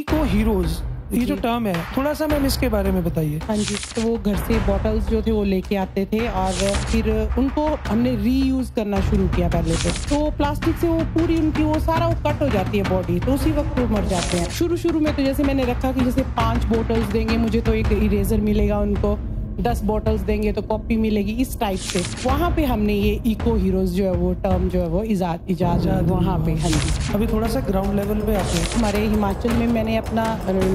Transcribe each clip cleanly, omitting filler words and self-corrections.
Eco heroes, ये जो term है, थोड़ा सा मैम इसके बारे में बताइए। हाँ जी, तो वो घर से बॉटल्स जो थे वो लेके आते थे और फिर उनको हमने रीयूज करना शुरू किया पहले तो प्लास्टिक से वो पूरी उनकी वो सारा वो कट हो जाती है बॉडी, तो उसी वक्त वो मर जाते हैं। शुरू में तो जैसे मैंने रखा कि जैसे 5 बॉटल्स देंगे मुझे तो एक इरेजर मिलेगा, उनको 10 बॉटल्स देंगे तो कॉपी मिलेगी, इस टाइप से। वहाँ पे हमने ये इको हीरोज जो है वो टर्म जो है वो इजाद वहाँ पे। हाँ जी, अभी थोड़ा सा ग्राउंड लेवल पे आते हैं। हमारे हिमाचल में मैंने अपना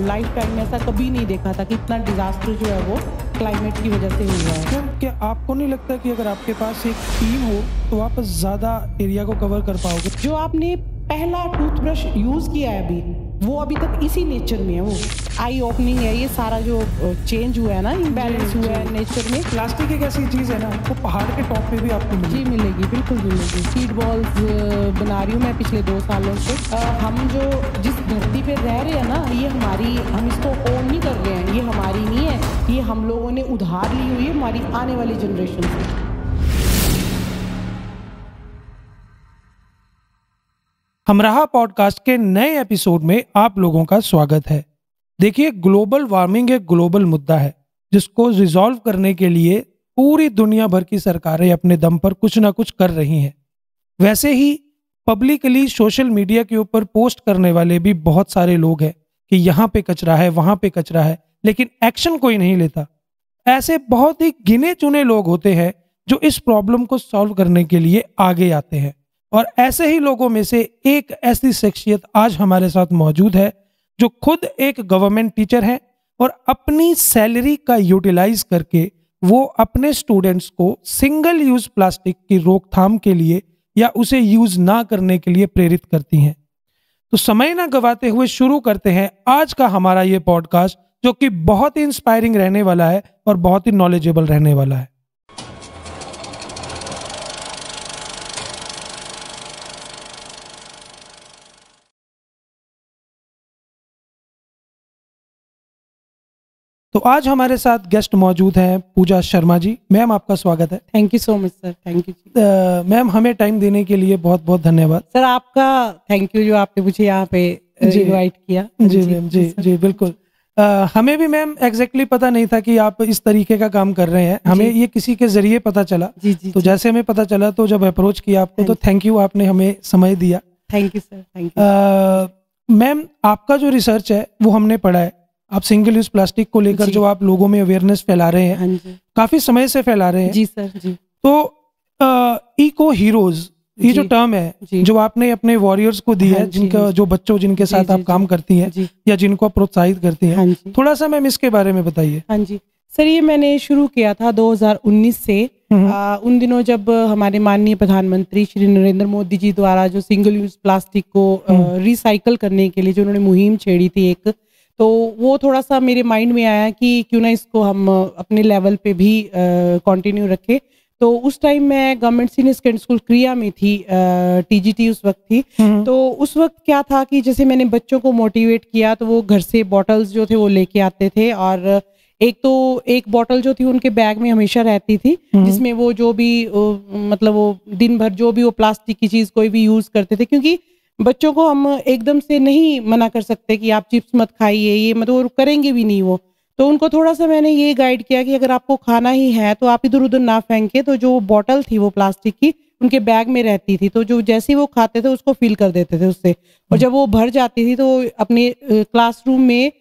लाइफ टाइम में ऐसा कभी नहीं देखा था कि इतना डिजास्टर जो है वो क्लाइमेट की वजह से हुआ है। मैम, क्या आपको नहीं लगता कि अगर आपके पास एक टीम हो तो आप ज्यादा एरिया को कवर कर पाओगे? जो आपने पहला टूथब्रश यूज किया है अभी, वो अभी तक इसी नेचर में है, वो आई ओपनिंग है। ये सारा जो चेंज हुआ है ना, इम्बैलेंस हुआ है नेचर में। प्लास्टिक एक ऐसी चीज है ना, वो पहाड़ के टॉप पे भी आपको जी मिलेगी, बिल्कुल मिलेगी। सीड बॉल्स बना रही हूँ मैं पिछले 2 सालों से। हम जो जिस धरती पे रह रहे हैं ना, ये हमारी, हम इसको ओन नहीं कर रहे हैं, ये हमारी नहीं है, ये हम लोगों ने उधार ली हुई है हमारी आने वाली जनरेशन से। हमराह पॉडकास्ट के नए एपिसोड में आप लोगों का स्वागत है। देखिए, ग्लोबल वार्मिंग एक ग्लोबल मुद्दा है जिसको रिजॉल्व करने के लिए पूरी दुनिया भर की सरकारें अपने दम पर कुछ ना कुछ कर रही हैं। वैसे ही पब्लिकली सोशल मीडिया के ऊपर पोस्ट करने वाले भी बहुत सारे लोग हैं कि यहाँ पे कचरा है, वहाँ पे कचरा है, लेकिन एक्शन कोई नहीं लेता। ऐसे बहुत ही गिने चुने लोग होते हैं जो इस प्रॉब्लम को सॉल्व करने के लिए आगे आते हैं, और ऐसे ही लोगों में से एक ऐसी शख्सियत आज हमारे साथ मौजूद है जो खुद एक गवर्नमेंट टीचर है और अपनी सैलरी का यूटिलाइज करके वो अपने स्टूडेंट्स को सिंगल यूज प्लास्टिक की रोकथाम के लिए या उसे यूज ना करने के लिए प्रेरित करती हैं। तो समय ना गवाते हुए शुरू करते हैं आज का हमारा ये पॉडकास्ट, जो कि बहुत ही इंस्पायरिंग रहने वाला है और बहुत ही नॉलेजेबल रहने वाला है। तो आज हमारे साथ गेस्ट मौजूद हैं पूजा शर्मा जी। मैम, आपका स्वागत है। Thank you so much sir, thank you. Ma'am, हमें टाइम देने के लिए बहुत बहुत धन्यवाद। सर आपका थैंक यू जो आपने मुझे यहाँ पे इनवाइट किया। जी मैम, जी बिल्कुल। हमें भी मैम एग्जैक्टली पता नहीं था कि आप इस तरीके का काम कर रहे हैं। हमें ये किसी के जरिए पता चला। तो जैसे हमें पता चला तो जब अप्रोच किया आपको तो थैंक यू, आपने हमें समय दिया। Thank you sir, thank you. Ma'am, आपका जो रिसर्च है वो हमने पढ़ा है। आप सिंगल यूज प्लास्टिक को लेकर जो आप लोगों में अवेयरनेस फैला रहे हैं, काफी समय से फैला रहे हैं। जी सर, जी। तो इको हीरोज, ये जो टर्म है जो आपने अपने वॉरियर्स को दी है, जिनका जो बच्चों जिनके साथ आप काम करती हैं या जिनको आप प्रोत्साहित करती हैं, थोड़ा सा मैम इसके बारे में बताइए। हाँ जी सर, ये मैंने शुरू किया था 2019 से। उन दिनों जब हमारे माननीय प्रधानमंत्री श्री नरेंद्र मोदी जी द्वारा जो सिंगल यूज प्लास्टिक को रिसाइकल करने के लिए जो उन्होंने मुहिम छेड़ी थी एक, तो वो थोड़ा सा मेरे माइंड में आया कि क्यों ना इसको हम अपने लेवल पे भी कंटिन्यू रखें। तो उस टाइम मैं गवर्नमेंट सीनियर सेकेंडरी स्कूल क्रिया में थी, टीजीटी उस वक्त थी। तो उस वक्त क्या था कि जैसे मैंने बच्चों को मोटिवेट किया तो वो घर से बॉटल्स जो थे वो लेके आते थे, और एक बॉटल जो थी उनके बैग में हमेशा रहती थी, जिसमें वो जो भी मतलब वो दिन भर जो भी वो प्लास्टिक की चीज कोई भी यूज करते थे, क्योंकि बच्चों को हम एकदम से नहीं मना कर सकते कि आप चिप्स मत खाइए, ये मत, वो करेंगे भी नहीं वो। तो उनको थोड़ा सा मैंने ये गाइड किया कि अगर आपको खाना ही है तो आप इधर उधर ना फेंके। तो जो बॉटल थी वो प्लास्टिक की उनके बैग में रहती थी, तो जो जैसे ही वो खाते थे उसको फिल कर देते थे उससे, और जब वो भर जाती थी तो अपने क्लासरूम में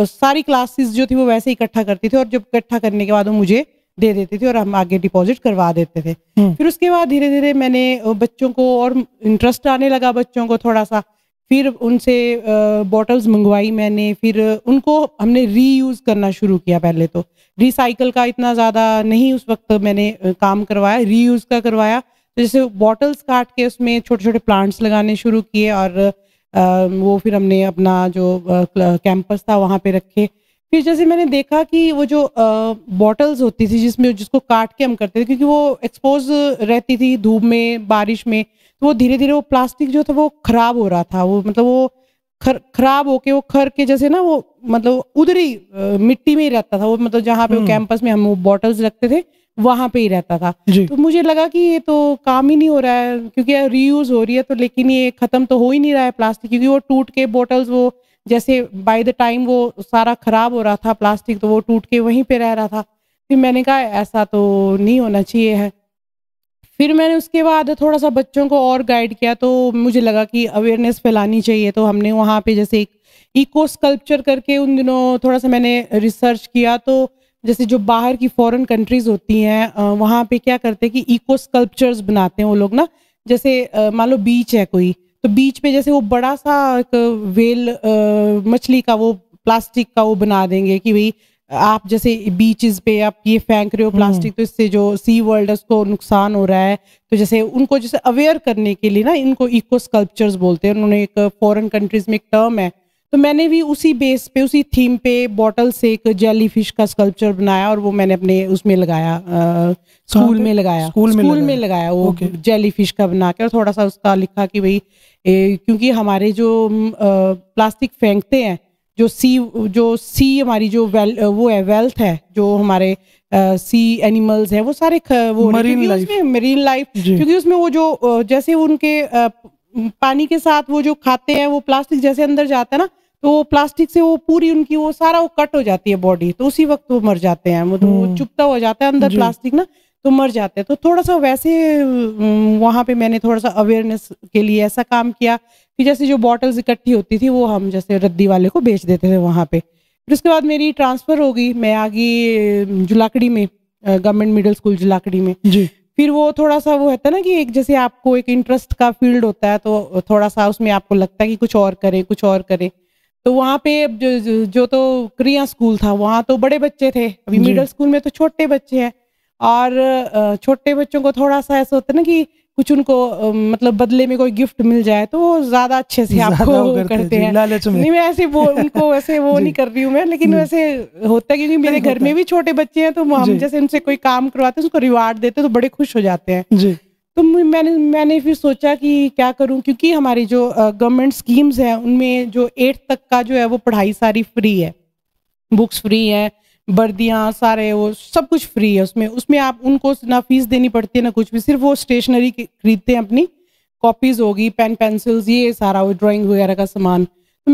सारी क्लासेस जो थी वो वैसे इकट्ठा करती थी, और जब इकट्ठा करने के बाद वो मुझे दे देते थे और हम आगे डिपॉजिट करवा देते थे। फिर उसके बाद धीरे धीरे मैंने बच्चों को और इंटरेस्ट आने लगा, बच्चों को थोड़ा सा, फिर उनसे बॉटल्स मंगवाई मैंने, फिर उनको हमने रीयूज करना शुरू किया। पहले तो रिसाइकल का इतना ज़्यादा नहीं उस वक्त मैंने काम करवाया, रीयूज का करवाया। तो जैसे बॉटल्स काट के उसमें छोटे छोटे प्लांट्स लगाने शुरू किए, और वो फिर हमने अपना जो कैंपस था वहाँ पे रखे। फिर जैसे मैंने देखा कि वो जो बॉटल्स होती थी जिसको काट के हम करते थे, क्योंकि वो एक्सपोज रहती थी धूप में, बारिश में, तो वो धीरे धीरे वो प्लास्टिक जो था वो खराब हो रहा था। वो मतलब वो खराब होके वो खर के जैसे ना वो मतलब उधरी मिट्टी में ही रहता था वो, मतलब जहाँ पे वो कैंपस में हम वो बॉटल्स रखते थे वहां पे ही रहता था। तो मुझे लगा कि ये तो काम ही नहीं हो रहा है, क्योंकि रीयूज हो रही है तो, लेकिन ये खत्म तो हो ही नहीं रहा है प्लास्टिक, क्योंकि वो टूट के बॉटल्स वो जैसे बाय द टाइम वो सारा खराब हो रहा था प्लास्टिक, तो वो टूट के वहीं पे रह रहा था। फिर मैंने कहा ऐसा तो नहीं होना चाहिए है। फिर मैंने उसके बाद थोड़ा-सा बच्चों को और गाइड किया, तो मुझे लगा कि अवेयरनेस फैलानी चाहिए, तो हमने वहाँ पे जैसे एक इको स्कल्पचर करके उन दिनों थोड़ा-सा मैंने रिसर्च किया। तो जैसे जो बाहर की फॉरेन कंट्रीज़ होती हैं वहाँ पे क्या करते हैं कि इको स्कल्पचर्स बनाते हैं वो लोग ना। जैसे मान लो बीच है कोई, तो बीच पे जैसे वो बड़ा-सा एक व्हेल मछली का वो प्लास्टिक का वो बना देंगे कि भई आप जैसे बीचेस पे आप ये फेंक रहे हो प्लास्टिक, तो इससे जो सी वर्ल्ड है उसको नुकसान हो रहा है। तो जैसे उनको जैसे अवेयर करने के लिए ना इनको इको स्कल्पचर्स बोलते हैं। उन्होंने एक फॉरेन कंट्रीज में एक टर्म है, तो मैंने भी उसी बेस पे उसी थीम पे बॉटल से एक जेली फिश का स्कल्पचर बनाया और वो मैंने अपने उसमें लगाया, स्कूल में लगाया, स्कूल में लगाया वो जेली फिश का बना के। और थोड़ा सा उसका लिखा कि भाई क्योंकि हमारे जो प्लास्टिक फेंकते हैं, जो सी हमारी जो वो है वेल्थ है, जो हमारे सी एनिमल्स है वो सारे वो मरीन लाइफ, क्योंकि उसमें वो जो जैसे उनके पानी के साथ वो जो खाते हैं वो प्लास्टिक जैसे अंदर जाता है ना, तो वो प्लास्टिक से वो पूरी उनकी वो सारा वो कट हो जाती है बॉडी, तो उसी वक्त वो मर जाते हैं। वो तो वो चुपता हो जाता है अंदर प्लास्टिक ना, तो मर जाते हैं। तो थोड़ा सा वैसे वहाँ पे मैंने थोड़ा सा अवेयरनेस के लिए ऐसा काम किया कि जैसे जो बॉटल्स इकट्ठी होती थी वो हम जैसे रद्दी वाले को बेच देते थे वहाँ पे। फिर उसके बाद मेरी ट्रांसफ़र हो गई, मैं आ गई जुलाकड़ी में, गवर्नमेंट मिडिल स्कूल जुलाकड़ी में। फिर वो थोड़ा सा वो होता है ना कि एक जैसे आपको एक इंटरेस्ट का फील्ड होता है, तो थोड़ा सा उसमें आपको लगता है कि कुछ और करें। तो वहाँ पे जो तो क्रिया स्कूल था वहाँ तो बड़े बच्चे थे, अभी मिडिल स्कूल में तो छोटे बच्चे हैं। और छोटे बच्चों को थोड़ा सा ऐसा होता है ना कि कुछ उनको मतलब बदले में कोई गिफ्ट मिल जाए तो वो ज्यादा अच्छे से आपको करते हैं। नहीं मैं ऐसे उनको वैसे वो नहीं कर रही हूँ मैं, लेकिन वैसे होता है क्योंकि मेरे घर में भी छोटे बच्चे हैं, तो हम जैसे उनसे कोई काम करवाते हैं उसको रिवार्ड देते हैं तो बड़े खुश हो जाते हैं। तो मैंने फिर सोचा कि क्या करूं, क्योंकि हमारी जो गवर्नमेंट स्कीम्स हैं उनमें जो 8th तक का जो है वो पढ़ाई सारी फ्री है, बुक्स फ्री है, वर्दियाँ सारे वो सब कुछ फ्री है। उसमें आप उनको ना फीस देनी पड़ती है ना कुछ भी, सिर्फ वो स्टेशनरी खरीदते हैं, अपनी कॉपीज होगी, पेन पेंसिल्स, ये सारा वो ड्राइंग वगैरह का सामान। तो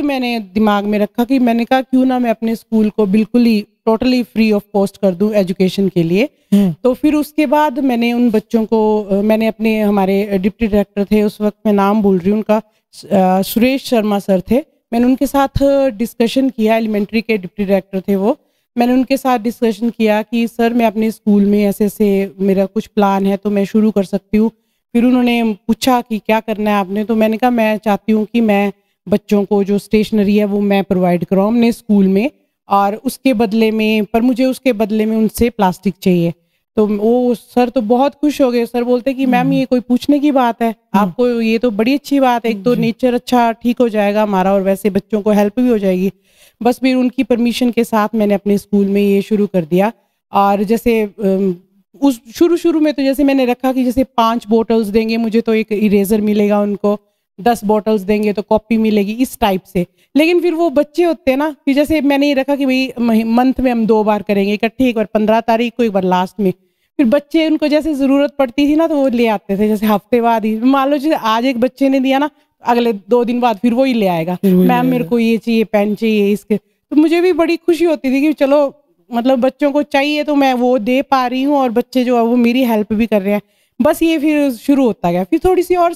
मैंने दिमाग में रखा कि मैंने कहा क्यों ना मैं अपने स्कूल को बिल्कुल ही टोटली फ्री ऑफ कॉस्ट कर दूं एजुकेशन के लिए। तो फिर उसके बाद मैंने उन बच्चों को मैंने अपने हमारे डिप्टी डायरेक्टर थे उस वक्त, मैं नाम भूल रही हूँ उनका, सुरेश शर्मा सर थे, मैंने उनके साथ डिस्कशन किया, एलिमेंट्री के डिप्टी डायरेक्टर थे वो। मैंने उनके साथ डिस्कशन किया कि सर मैं अपने स्कूल में ऐसे मेरा कुछ प्लान है तो मैं शुरू कर सकती हूँ। फिर उन्होंने पूछा कि क्या करना है आपने, तो मैंने कहा मैं चाहती हूँ कि मैं बच्चों को जो स्टेशनरी है वो मैं प्रोवाइड कराऊँ अपने स्कूल में, और उसके बदले में उनसे प्लास्टिक चाहिए। तो वो सर तो बहुत खुश हो गए, सर बोलते कि मैम ये कोई पूछने की बात है, आपको ये तो बड़ी अच्छी बात है, एक तो नेचर अच्छा ठीक हो जाएगा हमारा और वैसे बच्चों को हेल्प भी हो जाएगी। बस फिर उनकी परमिशन के साथ मैंने अपने स्कूल में ये शुरू कर दिया। और जैसे उस शुरू में तो जैसे मैंने रखा कि जैसे 5 बॉटल्स देंगे मुझे तो एक इरेजर मिलेगा, उनको 10 बॉटल्स देंगे तो कॉपी मिलेगी, इस टाइप से। लेकिन फिर वो बच्चे होते हैं ना कि जैसे मैंने ये रखा कि भाई मंथ में हम 2 बार करेंगे इकट्ठे, एक बार 15 तारीख को, एक बार लास्ट में। फिर बच्चे उनको जैसे जरूरत पड़ती थी ना तो वो ले आते थे, जैसे हफ्ते बाद ही, मान लो जैसे आज एक बच्चे ने दिया ना, अगले 2 दिन बाद फिर वो ही ले आएगा, मैम मेरे को ये चाहिए, पेन चाहिए इसके। तो मुझे भी बड़ी खुशी होती थी कि चलो मतलब बच्चों को चाहिए तो मैं वो दे पा रही हूँ और बच्चे जो है वो मेरी हेल्प भी कर रहे हैं। बस ये फिर शुरू होता गया। फिर थोड़ी सी और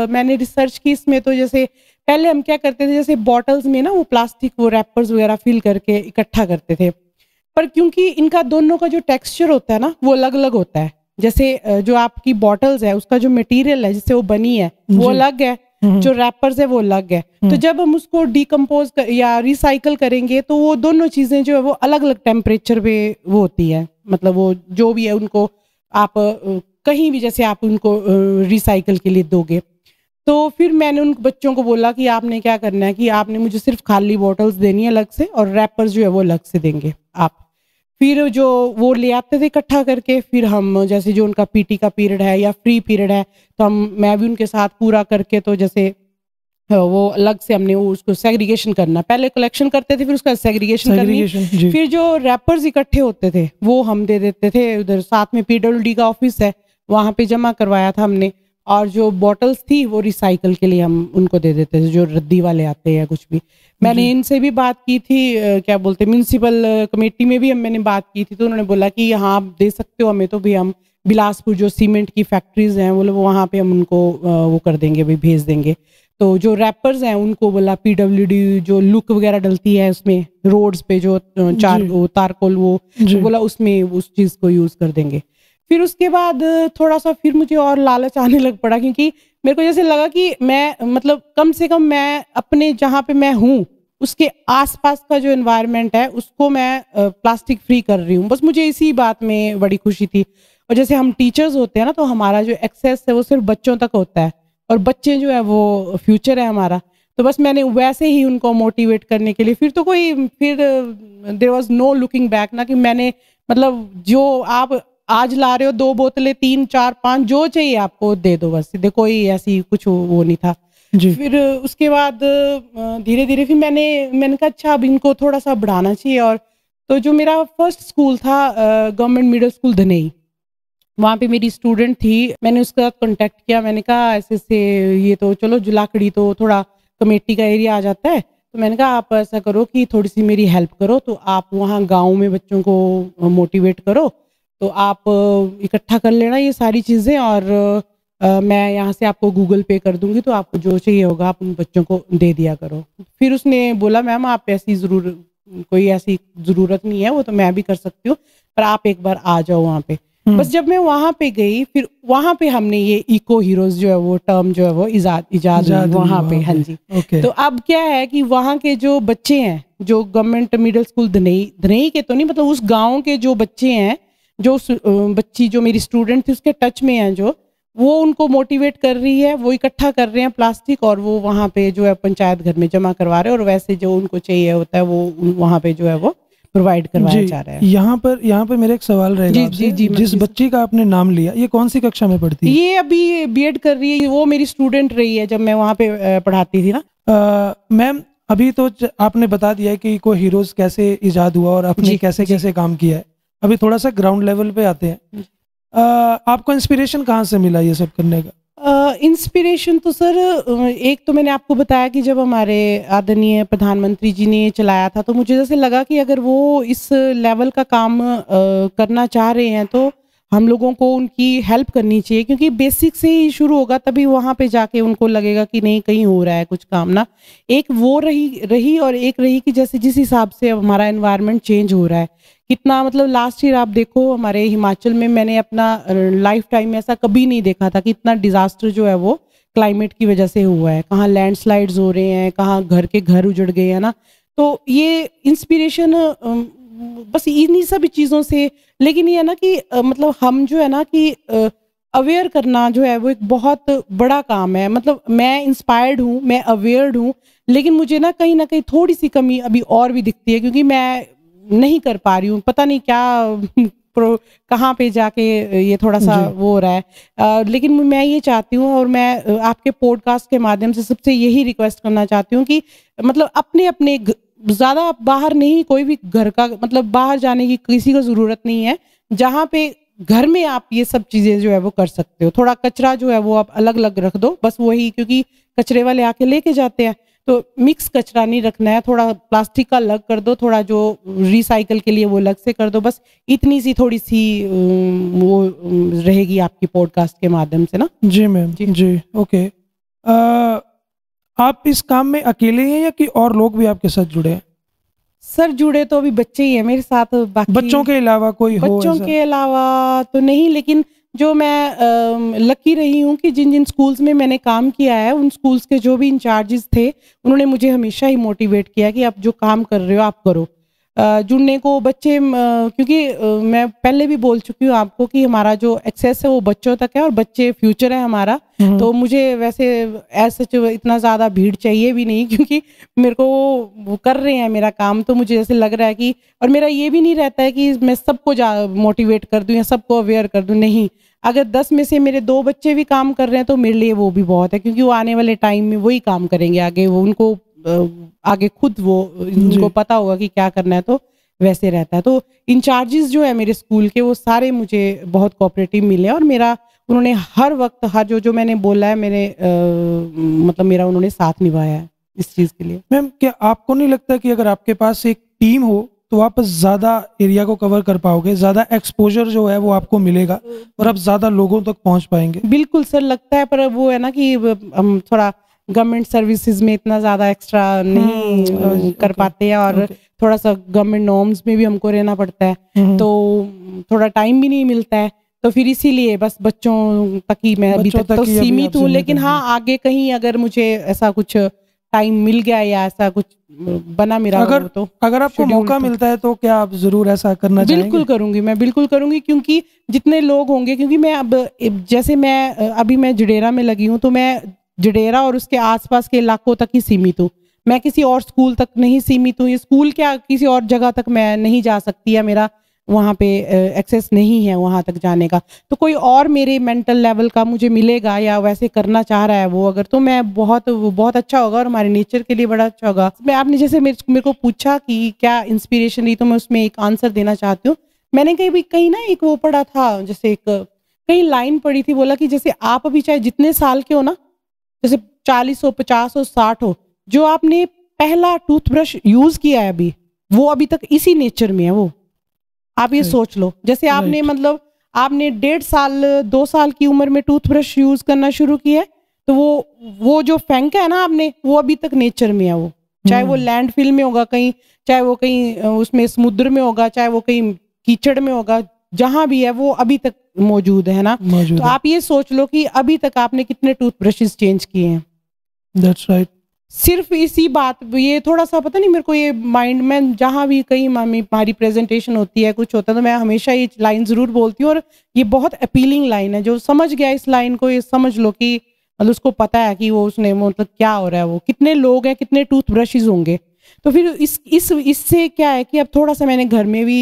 मैंने रिसर्च की इसमें, तो जैसे पहले हम क्या करते थे, जैसे बॉटल्स में ना वो प्लास्टिक वो रैपर्स वगैरह फिल करके इकट्ठा करते थे, पर क्योंकि इनका दोनों का जो टेक्सचर होता है ना वो अलग अलग होता है। जैसे जो आपकी बॉटल्स है उसका जो मटेरियल है जिससे वो बनी है वो अलग है, जो रैपर्स है वो अलग है। तो जब हम उसको डिकम्पोज या रिसाइकल करेंगे तो वो दोनों चीजें जो है वो अलग अलग टेम्परेचर पे वो होती है, मतलब वो जो भी है उनको आप कहीं भी जैसे आप उनको रिसाइकल के लिए दोगे। तो फिर मैंने उन बच्चों को बोला कि आपने क्या करना है कि आपने मुझे सिर्फ खाली बॉटल्स देनी है अलग से, और रैपर्स जो है वो अलग से देंगे आप। फिर जो वो ले आते थे इकट्ठा करके, फिर हम जैसे जो उनका पीटी का पीरियड है या फ्री पीरियड है तो मैं भी उनके साथ पूरा करके, तो जैसे वो अलग से हमने उसको सेग्रीगेशन करना, पहले कलेक्शन करते थे फिर उसका सेग्रीगेशन करनी। फिर जो रैपर्स इकट्ठे होते थे वो हम दे देते थे उधर, साथ में पीडब्ल्यूडी का ऑफिस है वहाँ पे जमा करवाया था हमने, और जो बॉटल्स थी वो रिसाइकल के लिए हम उनको दे देते थे, जो रद्दी वाले आते हैं कुछ भी। मैंने इनसे भी बात की थी, क्या बोलते हैं, म्यूनसिपल कमेटी में भी मैंने बात की थी, तो उन्होंने बोला कि हाँ आप दे सकते हो हमें, तो भी हम बिलासपुर जो सीमेंट की फैक्ट्रीज हैं वो वहाँ पे हम उनको वो कर देंगे, भी भेज देंगे। तो जो रैपर्स हैं उनको बोला पीडब्ल्यूडी जो लुक वगैरह डलती है उसमें रोड्स पे जो तारकोल वो बोला उसमें उस चीज़ को यूज़ कर देंगे। फिर उसके बाद थोड़ा सा फिर मुझे और लालच आने लग पड़ा, क्योंकि मेरे को जैसे लगा कि मैं मतलब कम से कम मैं अपने जहाँ पे मैं हूँ उसके आसपास का जो एनवायरनमेंट है उसको मैं प्लास्टिक फ्री कर रही हूँ। बस मुझे इसी बात में बड़ी खुशी थी। और जैसे हम टीचर्स होते हैं ना, तो हमारा जो एक्सेस है वो सिर्फ बच्चों तक होता है, और बच्चे जो है वो फ्यूचर है हमारा। तो बस मैंने वैसे ही उनको मोटिवेट करने के लिए फिर there was no looking back ना, कि मैंने मतलब जो आप आज ला रहे हो 2 बोतलें 3 4 5 जो चाहिए आपको दे दो, बस सीधे, कोई ऐसी कुछ वो नहीं था जी। फिर उसके बाद धीरे धीरे फिर मैंने कहा अच्छा अब इनको थोड़ा सा बढ़ाना चाहिए। और तो जो मेरा फर्स्ट स्कूल था गवर्नमेंट मिडिल स्कूल धनई, वहाँ पे मेरी स्टूडेंट थी, मैंने उसके साथ कांटेक्ट किया। मैंने कहा ऐसे से ये तो चलो जुलाकड़ी तो थोड़ा कमेटी का एरिया आ जाता है, तो मैंने कहा आप ऐसा करो कि थोड़ी सी मेरी हेल्प करो, तो आप वहाँ गाँव में बच्चों को मोटिवेट करो, तो आप इकट्ठा कर लेना ये सारी चीज़ें, और मैं यहाँ से आपको गूगल पे कर दूंगी, तो आपको जो चाहिए होगा आप उन बच्चों को दे दिया करो। फिर उसने बोला मैम आप कोई ऐसी ज़रूरत नहीं है, वो तो मैं भी कर सकती हूँ, पर आप एक बार आ जाओ वहाँ पे। बस जब मैं वहाँ पे गई, फिर वहाँ पे हमने ये इको हीरोज जो है वो टर्म जो है वो इजाद वहाँ पे। हाँ जी। तो अब क्या है कि वहाँ के जो बच्चे हैं, जो गवर्नमेंट मिडिल स्कूल धनई के तो नहीं, मतलब उस गाँव के जो बच्चे हैं, जो बच्ची जो मेरी स्टूडेंट थी उसके टच में है, जो वो उनको मोटिवेट कर रही है, वो इकट्ठा कर रहे हैं प्लास्टिक, और वो वहाँ पे जो है पंचायत घर में जमा करवा रहे हैं, और वैसे जो उनको चाहिए होता है वो वहाँ पे जो है वो प्रोवाइड करवाया जा रहा है। यहाँ पर मेरा एक सवाल रहेगा आपसे, जिस बच्ची का आपने नाम लिया ये कौन सी कक्षा में पढ़ती है? ये अभी बीएड कर रही है, वो मेरी स्टूडेंट रही है जब मैं वहाँ पे पढ़ाती थी ना। मैम अभी तो आपने बता दिया कि इको हीरोज कैसे इजाद हुआ और आपने कैसे कैसे काम किया है, अभी थोड़ा सा ग्राउंड लेवल पे आते हैं। आपको इंस्पिरेशन कहाँ से मिला ये सब करने का? इंस्पिरेशन तो सर एक तो मैंने आपको बताया कि जब हमारे आदरणीय प्रधानमंत्री जी ने चलाया था, तो मुझे जैसे लगा कि अगर वो इस लेवल का काम करना चाह रहे हैं तो हम लोगों को उनकी हेल्प करनी चाहिए, क्योंकि बेसिक से ही शुरू होगा, तभी वहाँ पे जाके उनको लगेगा कि नहीं कहीं हो रहा है कुछ काम ना। एक वो रही और एक रही कि जैसे जिस हिसाब से अब हमारा एनवायरनमेंट चेंज हो रहा है, कितना मतलब लास्ट ईयर आप देखो हमारे हिमाचल में, मैंने अपना लाइफ टाइम में ऐसा कभी नहीं देखा था कि इतना डिजास्टर जो है वो क्लाइमेट की वजह से हुआ है। कहाँ लैंडस्लाइड्स हो रहे हैं, कहाँ घर उजड़ गए हैं ना। तो ये इंस्पिरेशन बस इन्हीं सब चीज़ों से, लेकिन ये है ना कि मतलब हम जो है ना कि अवेयर करना जो है वो एक बहुत बड़ा काम है। मतलब मैं इंस्पायर्ड हूँ, मैं अवेयर्ड हूँ, लेकिन मुझे ना कहीं थोड़ी सी कमी अभी और भी दिखती है, क्योंकि मैं नहीं कर पा रही हूँ, पता नहीं क्या कहाँ पे जाके ये थोड़ा सा वो हो रहा है। लेकिन मैं ये चाहती हूँ, और मैं आपके पॉडकास्ट के माध्यम से सबसे यही रिक्वेस्ट करना चाहती हूँ कि मतलब अपने ज़्यादा बाहर नहीं, कोई भी घर का मतलब बाहर जाने की किसी को ज़रूरत नहीं है, जहाँ पे घर में आप ये सब चीज़ें जो है वो कर सकते हो। थोड़ा कचरा जो है वो आप अलग अलग रख दो, बस वही, क्योंकि कचरे वाले आके लेके जाते हैं, तो मिक्स कचरा नहीं रखना है, थोड़ा प्लास्टिक का अलग कर दो, थोड़ा जो रिसाइकल के लिए वो अलग से कर दो। बस इतनी सी थोड़ी सी वो रहेगी आपकी पॉडकास्ट के माध्यम से ना। जी मैम जी ओके। आप इस काम में अकेले हैं या कि और लोग भी आपके साथ जुड़े हैं? सर जुड़े तो अभी बच्चे ही हैं मेरे साथ, बाकी बच्चों के अलावा कोई हो? बच्चों के अलावा तो नहीं, लेकिन जो मैं लकी रही हूँ कि जिन जिन स्कूल्स में मैंने काम किया है, उन स्कूल्स के जो भी इंचार्जेस थे, उन्होंने मुझे हमेशा ही मोटिवेट किया कि आप जो काम कर रहे हो आप करो। जुड़ने को बच्चे, क्योंकि मैं पहले भी बोल चुकी हूँ आपको कि हमारा जो एक्सेस है वो बच्चों तक है, और बच्चे फ्यूचर है हमारा। तो मुझे वैसे ऐसा इतना ज़्यादा भीड़ चाहिए भी नहीं, क्योंकि मेरे को वो कर रहे हैं मेरा काम, तो मुझे जैसे लग रहा है कि, और मेरा ये भी नहीं रहता है कि मैं सबको मोटिवेट कर दूँ या सबको अवेयर कर दूँ, नहीं। अगर 10 में से मेरे 2 बच्चे भी काम कर रहे हैं तो मेरे लिए वो भी बहुत है, क्योंकि वो आने वाले टाइम में वही काम करेंगे आगे, वो उनको आगे खुद वो उनको पता होगा कि क्या करना है, तो वैसे रहता है। तो इंचार्जेस जो है मेरे स्कूल के, वो सारे मुझे बहुत कोऑपरेटिव मिले, और मेरा उन्होंने हर वक्त हर जो मैंने बोला है मेरे मतलब मेरा उन्होंने साथ निभाया है इस चीज़ के लिए। मैम, क्या आपको नहीं लगता कि अगर आपके पास एक टीम हो तो आप ज़्यादा एरिया को कवर कर पाओगे, ज़्यादा एक्सपोजर जो है वो आपको मिलेगा और आप ज़्यादा लोगों तक पहुंच पाएंगे? बिल्कुल सर, लगता है, पर वो है ना कि हम थोड़ा गवर्नमेंट सर्विसेज में इतना ज़्यादा एक्स्ट्रा नहीं कर पाते हैं, और थोड़ा सा गवर्नमेंट नॉर्म्स में भी हमको रहना पड़ता है, तो थोड़ा टाइम भी नहीं मिलता है। तो फिर इसीलिए बस बच्चों तक ही मैं अभी तक तो सीमित हूँ। लेकिन हाँ, आगे कहीं अगर मुझे ऐसा कुछ टाइम मिल गया या ऐसा कुछ बना मेरा, अगर आपको मौका मिलता है तो क्या आप जरूर ऐसा करना चाहेंगे? बिल्कुल करूंगी, मैं बिल्कुल करूंगी, क्योंकि जितने लोग होंगे, क्योंकि मैं अब जैसे अभी मैं जडेरा में लगी हूँ, तो मैं जडेरा और उसके आसपास के इलाकों तक ही सीमित हूँ। मैं किसी और स्कूल तक नहीं सीमित हूँ। ये स्कूल क्या, किसी और जगह तक मैं नहीं जा सकती, या मेरा वहाँ पे एक्सेस नहीं है वहाँ तक जाने का। तो कोई और मेरे मेंटल लेवल का मुझे मिलेगा या वैसे करना चाह रहा है वो अगर, तो मैं बहुत अच्छा होगा और हमारे नेचर के लिए बड़ा अच्छा होगा। मैं आपने जैसे मेरे को पूछा कि क्या इंस्पिरेशन रही, तो मैं उसमें एक आंसर देना चाहती हूँ। मैंने कहीं ना एक वो पढ़ा था, जैसे एक कहीं लाइन पढ़ी थी, बोला कि जैसे आप अभी चाहे जितने साल के हो ना, जैसे 40 हो, 50 हो, 60 हो, जो आपने पहला टूथब्रश यूज किया है अभी, वो अभी तक इसी नेचर में है। वो आप ये सोच लो, जैसे आपने मतलब आपने 1.5 साल 2 साल की उम्र में टूथब्रश यूज करना शुरू किया है, तो वो जो फेंका है ना आपने, वो अभी तक नेचर में है। वो चाहे वो लैंडफिल में होगा कहीं, चाहे वो कहीं उसमें समुद्र में होगा, चाहे वो कहीं कीचड़ में होगा, जहां भी है वो अभी तक मौजूद है ना। तो आप ये सोच लो कि अभी तक आपने कितने टूथब्रशेस चेंज किए हैं। That's right. सिर्फ इसी बात, ये थोड़ा सा पता नहीं मेरे को, ये माइंड में जहाँ भी कहीं हमारी प्रेजेंटेशन होती है, कुछ होता है, तो मैं हमेशा ये लाइन जरूर बोलती हूँ, और ये बहुत अपीलिंग लाइन है। जो समझ गया इस लाइन को, ये समझ लो कि मतलब उसको पता है कि वो उसने मतलब क्या हो रहा है, वो कितने लोग हैं, कितने टूथब्रशेस होंगे। तो फिर इससे क्या है कि अब थोड़ा सा मैंने घर में भी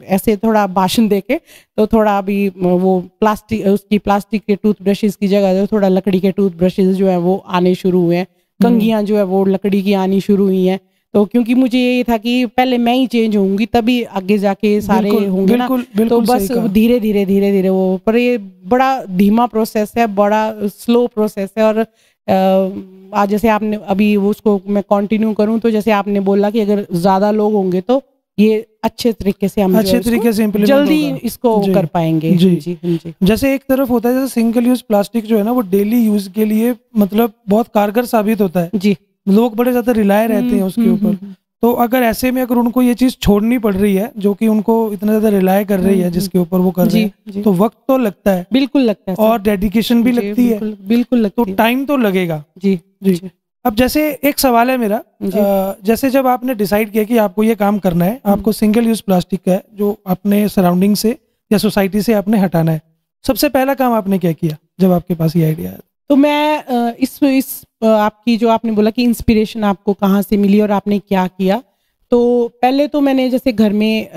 ऐसे थोड़ा भाषण देके, तो थोड़ा अभी वो प्लास्टिक के टूथब्रशेस की जगह थोड़ा लकड़ी के टूथब्रशेस जो है वो आने शुरू हुए हैं। कंघियां जो है वो लकड़ी की आनी शुरू हुई हैं। तो क्योंकि मुझे ये था कि पहले मैं ही चेंज होंगी, तभी आगे जाके सारे होंगे ना। तो बस धीरे धीरे वो, पर ये बड़ा धीमा प्रोसेस है, बड़ा स्लो प्रोसेस है। और आज जैसे आपने अभी उसको मैं कंटिन्यू करूं, तो जैसे आपने बोला कि अगर ज्यादा लोग होंगे तो ये अच्छे तरीके से जल्दी इसको कर पाएंगे। जी। जैसे एक तरफ होता है, जैसे सिंगल यूज प्लास्टिक जो है ना, वो डेली यूज के लिए मतलब बहुत कारगर साबित होता है जी। लोग बड़े ज्यादा रिलाय रहते हैं उसके ऊपर। तो अगर ऐसे में अगर उनको ये चीज छोड़नी पड़ रही है, जो कि उनको इतना ज्यादा रिलाय कर रही है, जिसके ऊपर वो कर रहे हैं, तो वक्त तो लगता है, बिल्कुल लगता है, और डेडिकेशन भी लगती है, बिल्कुल लगती है, तो टाइम तो लगेगा। जी। अब जैसे एक सवाल है मेरा, जैसे जब आपने डिसाइड किया कि आपको ये काम करना है, आपको सिंगल यूज प्लास्टिक है जो अपने सराउंडिंग से या सोसाइटी से आपने हटाना है, सबसे पहला काम आपने क्या किया जब आपके पास ये आइडिया आया? तो मैं इस आपकी जो आपने बोला कि इंस्पिरेशन आपको कहाँ से मिली और आपने क्या किया, तो पहले तो मैंने जैसे घर में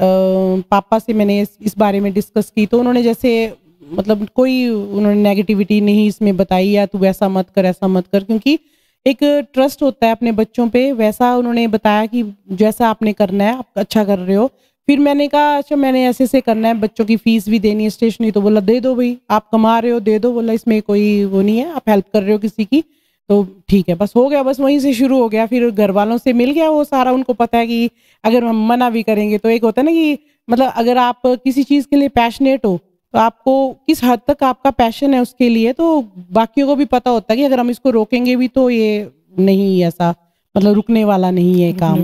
पापा से मैंने इस बारे में डिस्कस की, तो उन्होंने जैसे मतलब कोई उन्होंने नेगेटिविटी नहीं इसमें बताई, या तू ऐसा मत कर, ऐसा मत कर, क्योंकि एक ट्रस्ट होता है अपने बच्चों पे, वैसा उन्होंने बताया कि जैसा आपने करना है, आप अच्छा कर रहे हो। फिर मैंने कहा अच्छा मैंने ऐसे करना है, बच्चों की फीस भी देनी है, स्टेशनरी, तो बोला दे दो भाई, आप कमा रहे हो दे दो, बोला इसमें कोई वो नहीं है, आप हेल्प कर रहे हो किसी की, तो ठीक है। बस हो गया, बस वहीं से शुरू हो गया। फिर घर वालों से मिल गया वो सारा, उनको पता है कि अगर हम मना भी करेंगे तो एक होता है ना कि मतलब अगर आप किसी चीज़ के लिए पैशनेट हो, तो आपको किस हद तक आपका पैशन है उसके लिए, तो बाकियों को भी पता होता है कि अगर हम इसको रोकेंगे भी तो ये नहीं, ऐसा मतलब रुकने वाला नहीं है काम।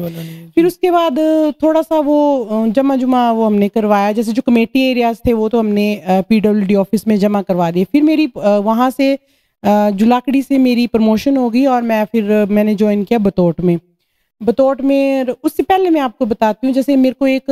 फिर उसके बाद थोड़ा सा वो जमा जुमा वो हमने करवाया, जैसे जो कमेटी एरियाज थे वो तो हमने PWD ऑफिस में जमा करवा दिए। फिर मेरी वहाँ से जुलाकड़ी से मेरी प्रमोशन हो गई, और मैंने ज्वाइन किया बतौट में। उससे पहले मैं आपको बताती हूँ, जैसे मेरे को एक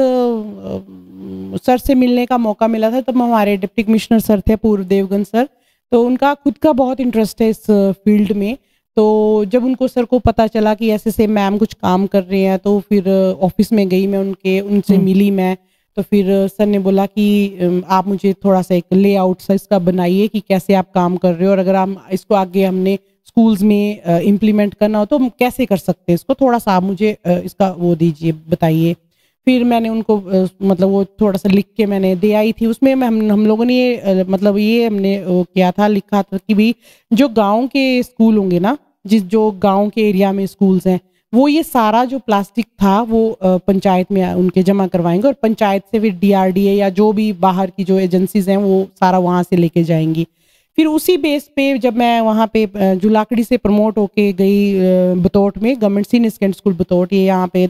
सर से मिलने का मौका मिला था, तब हमारे डिप्टी कमिश्नर सर थे पूर्व देवगन सर, तो उनका खुद का बहुत इंटरेस्ट है इस फील्ड में। तो जब उनको सर को पता चला कि ऐसे मैम कुछ काम कर रहे हैं, तो फिर ऑफिस में गई मैं उनसे मिली मैं। तो फिर सर ने बोला कि आप मुझे थोड़ा सा एक लेआउट सा इसका बनाइए कि कैसे आप काम कर रहे हो, और अगर हम इसको आगे हमने स्कूल्स में इम्प्लीमेंट करना हो तो हम कैसे कर सकते हैं इसको, थोड़ा सा आप मुझे इसका वो दीजिए, बताइए। फिर मैंने उनको मतलब वो थोड़ा सा लिख के मैंने दे आई थी। उसमें हम लोगों ने ये मतलब ये हमने किया था, लिखा था कि भाई जो गांव के स्कूल होंगे ना, जो गांव के एरिया में स्कूल्स हैं, वो ये सारा जो प्लास्टिक था वो पंचायत में उनके जमा करवाएंगे, और पंचायत से फिर DRDA या जो भी बाहर की जो एजेंसीज हैं वो सारा वहाँ से लेके जाएंगी। फिर उसी बेस पे जब मैं वहाँ पे जुलाकड़ी से प्रमोट होके गई बतौठ में, गवर्नमेंट सीनियर सेकेंडरी स्कूल बतौठ, ये यहाँ पे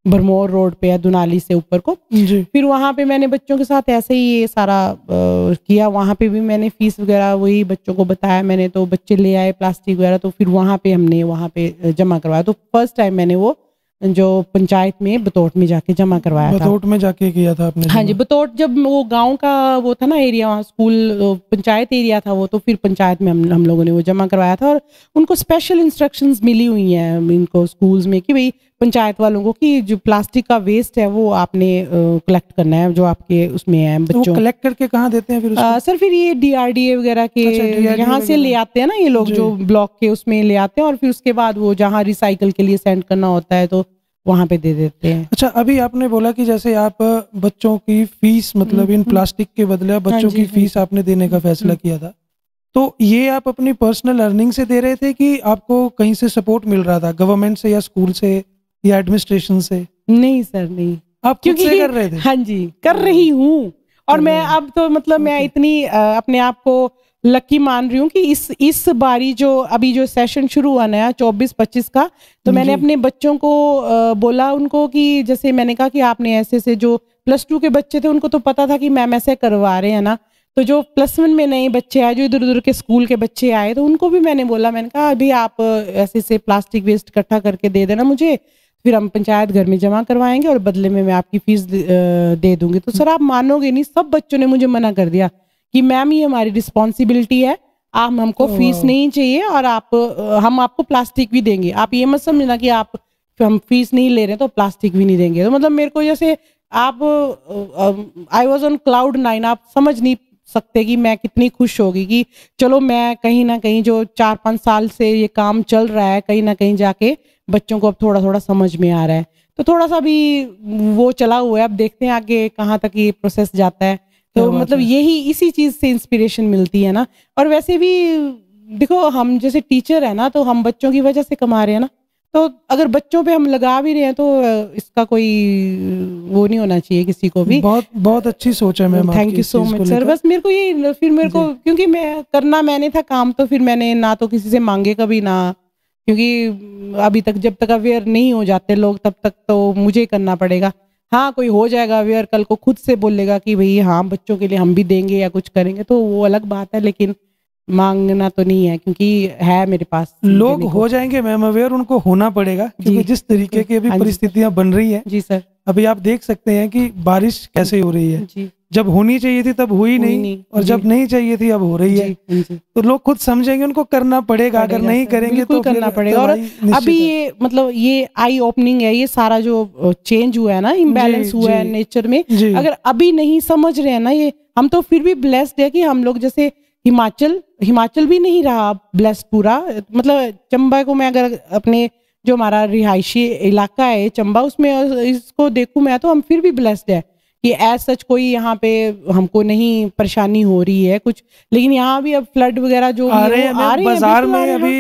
भरमौर रोड पे है, दुनाली से ऊपर को। फिर वहाँ पे मैंने बच्चों के साथ ऐसे ही ये सारा किया। वहाँ पे भी मैंने फीस वगैरह वही बच्चों को बताया मैंने, तो बच्चे ले आए प्लास्टिक वगैरह, तो फिर वहाँ पे हमने वहाँ पे जमा करवाया। तो फर्स्ट टाइम मैंने वो जो पंचायत में बतौठ में जाके जमा करवाया था। बतौठ में जाके किया था आपने? हाँ जी, बतौठ जब वो गांव का वो था ना एरिया, वहाँ स्कूल पंचायत एरिया था वो, तो फिर पंचायत में हम लोगों ने वो जमा करवाया था। और उनको स्पेशल इंस्ट्रक्शंस मिली हुई हैं इनको स्कूल्स में कि भाई पंचायत वालों को कि जो प्लास्टिक का वेस्ट है वो आपने कलेक्ट करना है, जो आपके उसमें है बच्चों। तो कलेक्ट करके कहाँ देते हैं फिर उसको? सर फिर ये DRDA वगैरह के यहाँ से ले आते हैं ना ये लोग, जो ब्लॉक के उसमें ले आते हैं, और फिर उसके बाद वो जहाँ रिसाइकल के लिए सेंड करना होता है तो वहाँ पे दे देते हैं। अच्छा, अभी आपने बोला कि जैसे आप बच्चों की फीस मतलब इन प्लास्टिक के बदले बच्चों की फीस आपने देने का फैसला किया था, तो ये आप अपनी पर्सनल अर्निंग से दे रहे थे कि आपको कहीं से सपोर्ट मिल रहा था, गवर्नमेंट से या स्कूल से या एडमिनिस्ट्रेशन से? नहीं सर, नहीं, आप खुद से कर रहे थे? हाँ जी, कर रही हूँ। और मैं अब तो मतलब मैं इतनी अपने आप को लकी मान रही हूँ कि इस बारी जो अभी जो सेशन शुरू हुआ नया 24-25 का, तो मैंने अपने बच्चों को बोला उनको कि जैसे मैंने कहा कि आपने ऐसे से जो +2 के बच्चे थे उनको तो पता था कि मैम ऐसे करवा रहे हैं ना, तो जो +1 में नए बच्चे आए, जो इधर उधर के स्कूल के बच्चे आए, तो उनको भी मैंने बोला, मैंने कहा अभी आप ऐसे से प्लास्टिक वेस्ट इकट्ठा करके दे देना मुझे, फिर हम पंचायत घर में जमा करवाएंगे और बदले में मैं आपकी फीस दे दूंगी। तो सर आप मानोगे नहीं, सब बच्चों ने मुझे मना कर दिया कि मैम ये हमारी रिस्पॉन्सिबिलिटी है, आप हमको फीस नहीं चाहिए और हम आपको प्लास्टिक भी देंगे। आप ये मत समझना कि हम फीस नहीं ले रहे तो प्लास्टिक भी नहीं देंगे। तो मतलब मेरे को जैसे आई वॉज ऑन क्लाउड 9। आप समझ नहीं सकते कि मैं कितनी खुश होगी कि चलो मैं कहीं ना कहीं जो 4-5 साल से ये काम चल रहा है, कहीं ना कहीं जाके बच्चों को अब थोड़ा थोड़ा समझ में आ रहा है। तो थोड़ा सा भी वो चला हुआ है, अब देखते हैं आगे कहाँ तक ये प्रोसेस जाता है। तो मतलब यही इसी चीज से इंस्पिरेशन मिलती है ना। और वैसे भी देखो, हम जैसे टीचर है ना, तो हम बच्चों की वजह से कमा रहे हैं ना, तो अगर बच्चों पे हम लगा भी रहे हैं तो इसका कोई वो नहीं होना चाहिए किसी को भी। बहुत बहुत अच्छी सोच है ma'am. Thank you so much sir. बस मेरे को ये फिर मेरे को क्योंकि मैंने था काम, तो फिर मैंने ना तो किसी से मांगे कभी ना, क्योंकि अभी तक जब तक अवेयर नहीं हो जाते लोग तब तक तो मुझे करना पड़ेगा। हाँ, कोई हो जाएगा अवेयर, कल को खुद से बोलेगा कि भाई हाँ बच्चों के लिए हम भी देंगे या कुछ करेंगे, तो वो अलग बात है, लेकिन मांगना तो नहीं है क्योंकि है मेरे पास। लोग हो जाएंगे मैम अवेयर, उनको होना पड़ेगा, क्योंकि जिस तरीके की अभी परिस्थितियां बन रही है। जी सर। अभी आप देख सकते हैं कि बारिश कैसे हो रही है। जी। जब होनी चाहिए थी तब हुई नहीं, और जब नहीं चाहिए थी अब हो रही है। तो लोग खुद समझेंगे, उनको करना पड़ेगा, अगर नहीं करेंगे तो करना पड़ेगा। और अभी ये मतलब ये आई ओपनिंग है, ये सारा जो चेंज हुआ है ना, इम्बैलेंस हुआ है नेचर में, अगर अभी नहीं समझ रहे हैं ना ये, हम तो फिर भी ब्लेस्ड है कि हम लोग जैसे हिमाचल भी नहीं रहा ब्लेस्ड पूरा। मतलब चंबा को मैं अगर अपने जो हमारा रिहायशी इलाका है चंबा, उसमें इसको देखूं मैं, तो हम फिर भी ब्लेस्ड है कि एज सच कोई यहाँ पे हमको नहीं परेशानी हो रही है कुछ। लेकिन यहाँ भी अब फ्लड वगैरह जो आ रहे हैं बाजार में। अभी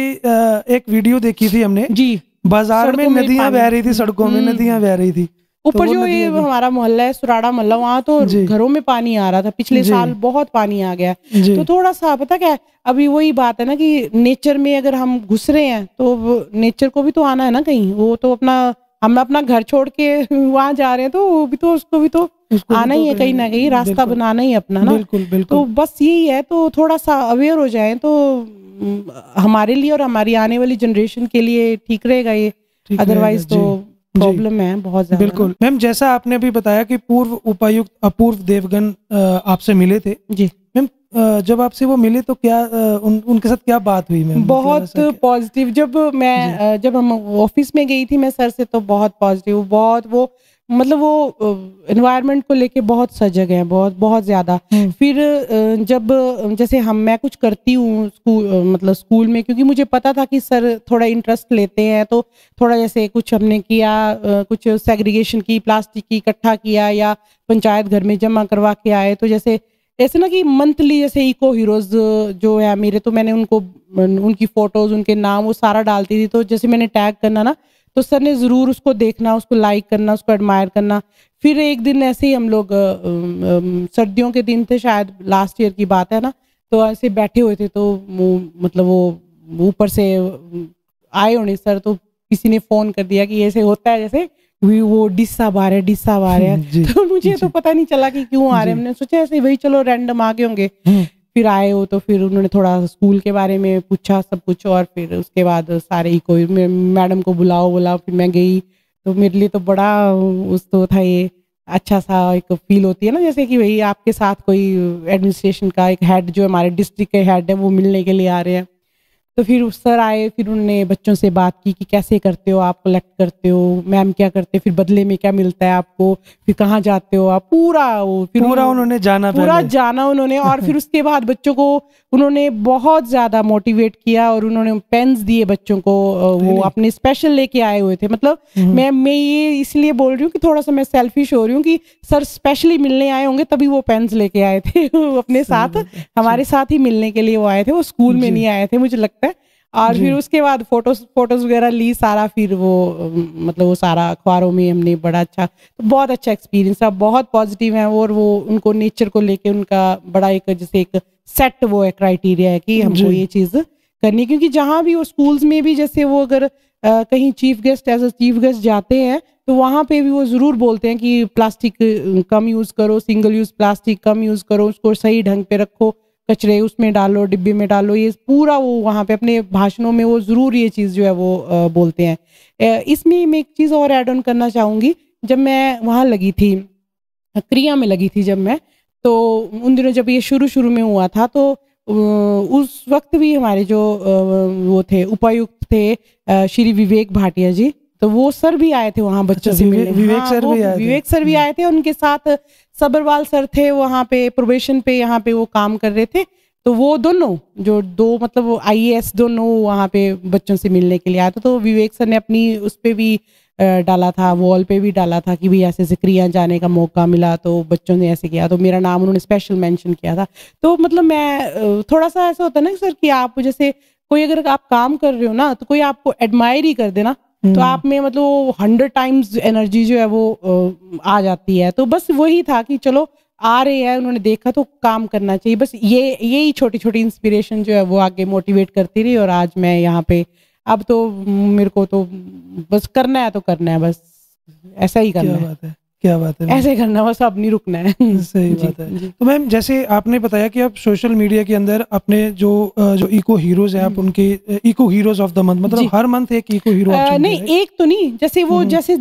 एक वीडियो देखी थी हमने जी, बाजार में नदियां बह रही थी, सड़कों में नदियां बह रही थी। ऊपर जो ये हमारा मोहल्ला है सुराड़ा मोहल्ला, वहाँ तो घरों में पानी आ रहा था, पिछले साल बहुत पानी आ गया। तो थोड़ा सा पता क्या है, अभी वही बात है ना कि नेचर में अगर हम घुस रहे हैं तो नेचर को भी तो आना है ना कहीं। वो तो हम अपना घर छोड़ के वहां जा रहे हैं, तो वो भी तो उसको भी तो आना ही है, कहीं ना कहीं रास्ता बनाना ही अपना ना। बिल्कुल बिल्कुल। तो बस यही है, तो थोड़ा सा अवेयर हो जाए तो हमारे लिए और हमारी आने वाली जनरेशन के लिए ठीक रहेगा ये, अदरवाइज तो प्रॉब्लम है बहुत ज्यादा। बिल्कुल मैम, जैसा आपने अभी बताया कि पूर्व उपायुक्त अपूर्व देवगन आपसे मिले थे जी मैम, जब आपसे वो मिले तो क्या उनके साथ क्या बात हुई मैम? बहुत पॉजिटिव। जब हम ऑफिस में गई थी मैं सर से, तो बहुत पॉजिटिव, बहुत वो मतलब वो एनवायरनमेंट को लेके बहुत सजग हैं, बहुत बहुत ज़्यादा। फिर जब जैसे मैं कुछ करती हूँ मतलब स्कूल में, क्योंकि मुझे पता था कि सर थोड़ा इंटरेस्ट लेते हैं, तो थोड़ा जैसे कुछ हमने किया, कुछ सेग्रीगेशन की, प्लास्टिक की इकट्ठा किया या पंचायत घर में जमा करवा के आए। तो जैसे ऐसे ना कि मंथली जैसे इको हीरोज जो है मेरे, तो मैंने उनको उनकी फोटोज, उनके नाम वो सारा डालती थी। तो जैसे मैंने टैग करना ना, तो सर ने ज़रूर उसको देखना, उसको लाइक करना, उसको एडमायर करना। फिर एक दिन ऐसे ही हम लोग सर्दियों के दिन थे शायद, लास्ट ईयर की बात है ना, तो ऐसे बैठे हुए थे, तो मतलब वो ऊपर से आए होने सर, तो किसी ने फ़ोन कर दिया कि ऐसे होता है जैसे वो डिस्सा बार है, डिस्सा बार है। तो मुझे तो पता नहीं चला कि क्यों आ रहे हैं। हमने सोचा ऐसे वही चलो रैंडम आ गए होंगे। फिर आए हो तो फिर उन्होंने थोड़ा स्कूल के बारे में पूछा सब कुछ, और फिर उसके बाद सारे कोई मैडम को बुलाओ, फिर मैं गई। तो मेरे लिए तो बड़ा उस तो था, ये अच्छा सा एक फील होती है ना, जैसे कि भाई आपके साथ कोई एडमिनिस्ट्रेशन का एक हेड, जो हमारे डिस्ट्रिक्ट के हेड है, वो मिलने के लिए आ रहे हैं। तो फिर सर आए, फिर उन्होंने बच्चों से बात की कि कैसे करते हो आप, कलेक्ट करते हो, मैम क्या करते हैं, फिर बदले में क्या मिलता है आपको, फिर कहाँ जाते हो आप, पूरा उन्होंने जाना, पूरा जाना उन्होंने। और फिर उसके बाद बच्चों को उन्होंने बहुत ज़्यादा मोटिवेट किया, और उन्होंने पेन्स दिए बच्चों को, वो अपने स्पेशल लेके आए हुए थे। मतलब मैं ये इसलिए बोल रही हूँ कि थोड़ा सा मैं सेल्फिश हो रही हूँ कि सर स्पेशली मिलने आए होंगे, तभी वो पेन्स लेके आए थे अपने साथ, हमारे साथ ही मिलने के लिए वो आए थे, वो स्कूल में नहीं आए थे मुझे लगता है। और फिर उसके बाद फोटोज वगैरह ली सारा, फिर वो मतलब वो सारा अखबारों में हमने बड़ा अच्छा, तो बहुत अच्छा एक्सपीरियंस था, बहुत पॉजिटिव है। और वो उनको नेचर को लेके उनका बड़ा एक जैसे एक सेट वो है क्राइटेरिया है कि हमको ये चीज़ करनी, क्योंकि जहाँ भी वो स्कूल्स में भी जैसे वो अगर कहीं chief guest as a chief guest जाते हैं, तो वहाँ पे भी वो ज़रूर बोलते हैं कि प्लास्टिक कम यूज़ करो, सिंगल यूज़ प्लास्टिक कम यूज़ करो, उसको सही ढंग पे रखो, कचरे उसमें डालो, डिब्बे में डालो, ये पूरा वो वहाँ पे अपने भाषणों में वो ज़रूर ये चीज़ जो है वो बोलते हैं। इसमें मैं एक चीज़ और ऐड ऑन करना चाहूँगी। जब मैं वहाँ लगी थी, क्रिया में लगी थी जब मैं, तो उन दिनों जब ये शुरू में हुआ था, तो उस वक्त भी हमारे जो वो थे उपायुक्त थे श्री विवेक भाटिया जी, तो वो सर भी आए थे वहाँ बच्चों से मिलने। विवेक सर भी आए थे, उनके साथ सबरवाल सर थे वहाँ पे प्रोबेशन पे, यहाँ पे वो काम कर रहे थे। तो वो दोनों जो दो मतलब IAS दोनों वहाँ पे बच्चों से मिलने के लिए आए थे। तो विवेक सर ने अपनी उस पे भी डाला था, वॉल पे भी डाला था कि भी ऐसे ऐसे क्रिया जाने का मौका मिला, तो बच्चों ने ऐसे किया, तो मेरा नाम उन्होंने स्पेशल मेंशन किया था। तो मतलब मैं थोड़ा सा ऐसा होता है ना सर कि आप जैसे कोई अगर आप काम कर रहे हो ना, तो कोई आपको एडमायर ही कर देना, तो आप में मतलब 100 टाइम्स एनर्जी जो है वो आ जाती है। तो बस वही था कि चलो आ रहे हैं, उन्होंने देखा तो काम करना चाहिए। बस यही छोटी छोटी इंस्पिरेशन जो है वो आगे मोटिवेट करती रही, और आज मैं यहाँ पे, अब तो मेरे को तो बस करना है तो करना है, बस ऐसा ही करना है। क्या बात है, ऐसे करना, बस अब नहीं रुकना है। सही बात है। तो मैम जैसे आपने बताया कि आप सोशल मीडिया के अंदर अपने जो इको हीरोज हैं, आप उनके eco heroes of the month, मतलब हर मंथ एक इको हीरो नहीं, एक तो नहीं, जैसे वो जैसे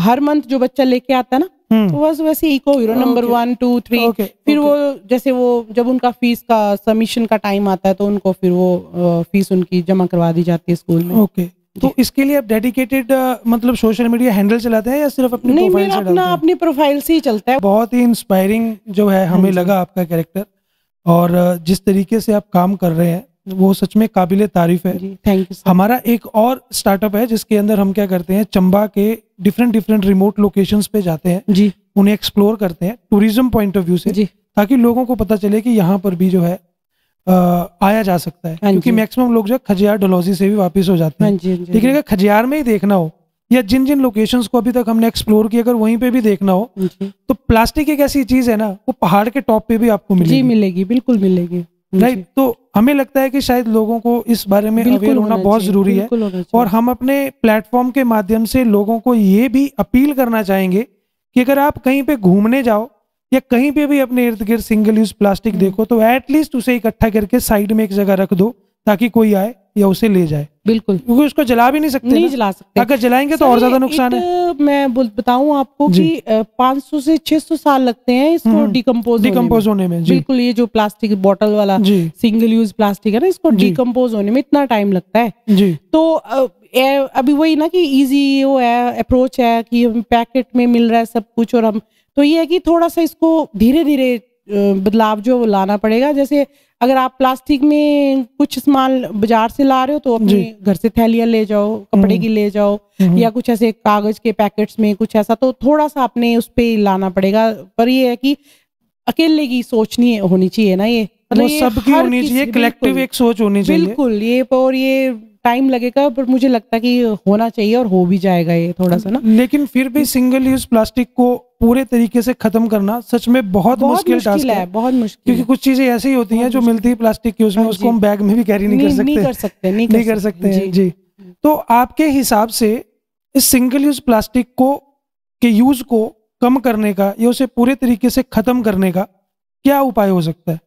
हर मंथ जो बच्चा लेके आता है ना, तो बस वैसे इको हीरो नंबर 1 2 3। फिर वो जैसे वो जब उनका फीस का सबमिशन का टाइम आता है, तो उनको फिर वो फीस उनकी जमा करवा दी जाती है स्कूल में। ओके, तो इसके लिए आप डेडिकेटेड मतलब सोशल मीडिया हैंडल चलाते हैं या सिर्फ अपनी प्रोफाइल से डालते हैं? अपनी प्रोफाइल से ही चलता है। बहुत ही इंस्पायरिंग जो है हमें लगा आपका कैरेक्टर, और जिस तरीके से आप काम कर रहे हैं वो सच में काबिले तारीफ है। Thank you. हमारा एक और स्टार्टअप है जिसके अंदर हम क्या करते हैं, चंबा के डिफरेंट रिमोट लोकेशंस पे जाते हैं जी, उन्हें एक्सप्लोर करते हैं टूरिज्म पॉइंट ऑफ व्यू से जी, ताकि लोगों को पता चले कि यहाँ पर भी जो है आया जा सकता है, क्योंकि मैक्सिमम लोग जो खजियार डलहौजी से भी वापस हो जाते हैं। लेकिन अगर खजियार में ही देखना हो या जिन जिन लोकेशंस को अभी तक हमने एक्सप्लोर किया, अगर वहीं पे भी देखना हो, तो प्लास्टिक एक ऐसी चीज है ना, वो पहाड़ के टॉप पे भी आपको मिलेगी। जी मिलेगी, बिल्कुल मिलेगी। राइट, तो हमें लगता है कि शायद लोगों को इस बारे में अवेयर होना बहुत जरूरी है, और हम अपने प्लेटफॉर्म के माध्यम से लोगों को ये भी अपील करना चाहेंगे कि अगर आप कहीं पे घूमने जाओ या कहीं पे भी अपने इर्द गिर्द सिंगल यूज प्लास्टिक देखो, तो एटलीस्ट उसे इकट्ठा करके साइड में एक जगह रख दो, ताकि कोई आए या उसे ले जाए, बिल्कुल, क्योंकि उसको जला भी नहीं सकते नहीं ना। जला सकते। अगर जलाएंगे तो और ज्यादा नुकसान है। मैं बताऊं आपको जी। कि 500 से 600 साल लगते हैं इसको डिकम्पोज होने में। जी। बिल्कुल, ये जो प्लास्टिक बॉटल वाला जी। सिंगल यूज प्लास्टिक है ना, इसको जी। डिकम्पोज होने में इतना टाइम लगता है। जी। तो अभी वही ना कि इजी वो है, अप्रोच है कि पैकेट में मिल रहा है सब कुछ, और हम तो ये है कि थोड़ा सा इसको धीरे धीरे बदलाव जो वो लाना पड़ेगा। जैसे अगर आप प्लास्टिक में कुछ सामान बाजार से ला रहे हो तो अपने घर से थैलियां ले जाओ, कपड़े की ले जाओ, या कुछ ऐसे कागज के पैकेट्स में कुछ ऐसा, तो थोड़ा सा अपने उस पे लाना पड़ेगा। पर ये है कि अकेले की सोच नहीं होनी चाहिए ना, ये मतलब ये सबकी होनी चाहिए, कलेक्टिव एक सोच होनी चाहिए। बिल्कुल, ये टाइम लगेगा, पर मुझे लगता है कि होना चाहिए और हो भी जाएगा ये थोड़ा सा ना। लेकिन फिर भी सिंगल यूज प्लास्टिक को पूरे तरीके से खत्म करना सच में बहुत मुश्किल टास्क है। बहुत मुश्किल, क्योंकि कुछ चीजें ऐसी होती हैं जो मिलती है प्लास्टिक की, उसमें उसको हम बैग में भी कैरी नहीं कर सकते हैं। जी। तो आपके हिसाब से इस सिंगल यूज प्लास्टिक के यूज को कम करने का या उसे पूरे तरीके से खत्म करने का क्या उपाय हो सकता है?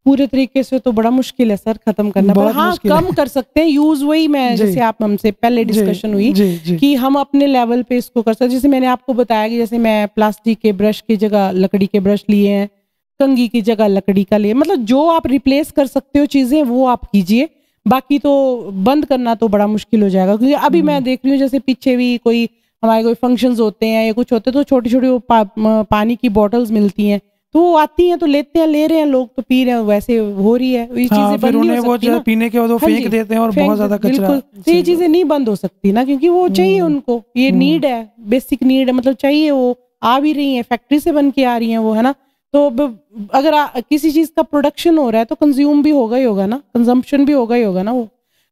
पूरे तरीके से तो बड़ा मुश्किल है सर खत्म करना, पर हाँ कम कर सकते हैं यूज। वही मैं जैसे आप हमसे पहले डिस्कशन हुई कि हम अपने लेवल पे इसको कर सकते हैं। जैसे मैंने आपको बताया कि जैसे मैं प्लास्टिक के ब्रश की जगह लकड़ी के ब्रश लिए हैं, कंघी की जगह लकड़ी का लिए, मतलब जो आप रिप्लेस कर सकते हो चीजें वो आप कीजिए। बाकी तो बंद करना तो बड़ा मुश्किल हो जाएगा, क्योंकि अभी मैं देख रही हूँ जैसे पीछे भी हमारे कोई फंक्शंस होते हैं या कुछ होते हैं तो छोटी छोटी वो पानी की बॉटल्स मिलती हैं, तो वो आती हैं तो लेते हैं, ले रहे हैं लोग तो पी रहे हैं, वैसे हो रही है ये चीजें बंद नहीं हो सकती ना। पीने के बाद वो फेंक देते हैं और बहुत ज्यादा कचरा। तो ये चीजें नहीं बंद हो सकती ना, क्योंकि वो चाहिए उनको, ये नीड है, बेसिक नीड है, मतलब चाहिए, वो आ भी रही है, फैक्ट्री से बन के आ रही है वो, है ना। तो अगर किसी चीज का प्रोडक्शन हो रहा है तो कंज्यूम भी होगा ही होगा ना, कंजम्पशन भी होगा ही होगा ना वो।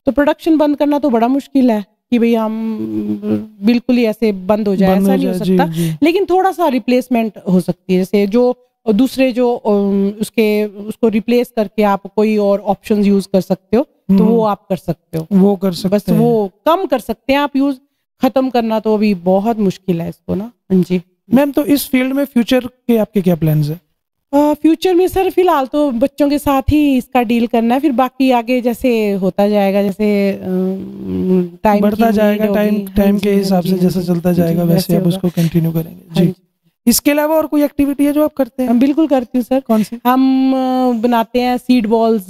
तो प्रोडक्शन बंद करना तो बड़ा मुश्किल है कि भाई हम बिल्कुल ही ऐसे बंद हो जाए, ऐसा नहीं हो सकता। लेकिन थोड़ा सा रिप्लेसमेंट हो सकती है, जैसे जो दूसरे जो उसको रिप्लेस करके आप कोई और ऑप्शन यूज कर सकते हो, तो वो आप कर सकते हो, वो कर सकते बस वो कम कर सकते हैं आप यूज। खत्म करना तो अभी बहुत मुश्किल है इसको ना। जी मैम, तो इस फील्ड में फ्यूचर के आपके क्या प्लान्स है? फ्यूचर में सर फिलहाल तो बच्चों के साथ ही इसका डील करना है, फिर बाकी आगे जैसे होता जाएगा, जैसे टाइम बढ़ता जाएगा, टाइम के हिसाब से जैसा चलता जाएगा वैसे आप उसको कंटिन्यू करेंगे। जी। इसके अलावा और कोई एक्टिविटी है जो आप करते हैं? बिल्कुल करती हूँ सर। कौन सी? हम बनाते हैं सीड बॉल्स,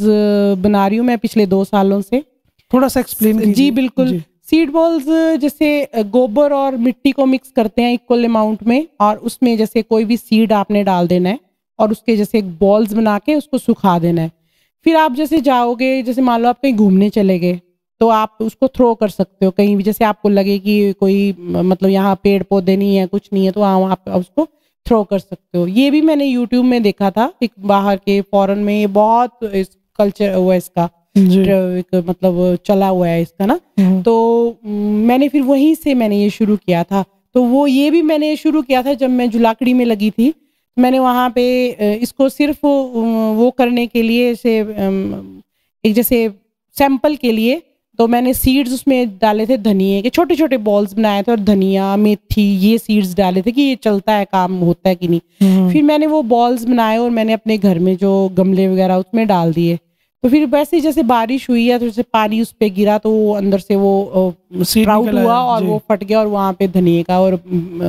बना रही हूँ मैं पिछले 2 सालों से। थोड़ा सा एक्सप्लेन कीजिए। जी बिल्कुल। सीड बॉल्स जैसे गोबर और मिट्टी को मिक्स करते हैं इक्वल अमाउंट में, और उसमें जैसे कोई भी सीड आपने डाल देना है और उसके जैसे बॉल्स बना के उसको सुखा देना है। फिर आप जैसे जाओगे, जैसे मान लो आप कहीं घूमने चले गए, तो आप उसको थ्रो कर सकते हो कहीं भी, जैसे आपको लगे कि कोई मतलब यहाँ पेड़ पौधे नहीं है, कुछ नहीं है, तो वहाँ आप उसको थ्रो कर सकते हो। ये भी मैंने यूट्यूब में देखा था, एक बाहर के फॉरेन में ये बहुत कल्चर हुआ इसका, एक मतलब चला हुआ है इसका ना। तो मैंने फिर वहीं से मैंने ये शुरू किया था। तो वो ये भी मैंने शुरू किया था जब मैं जुलाकड़ी में लगी थी। मैंने वहाँ पे इसको सिर्फ वो करने के लिए से एक जैसे सैंपल के लिए, तो मैंने सीड्स उसमें डाले थे, धनिए के छोटे छोटे बॉल्स बनाए थे, और धनिया मेथी ये सीड्स डाले थे कि ये चलता है, काम होता है कि नहीं। फिर मैंने वो बॉल्स बनाए और मैंने अपने घर में जो गमले वगैरह उसमें डाल दिए। तो फिर वैसे जैसे बारिश हुई है तो जैसे पानी उस पे गिरा तो वो अंदर से वो स्प्राउट हुआ और वो फट गया, और वहाँ पे धनिए का और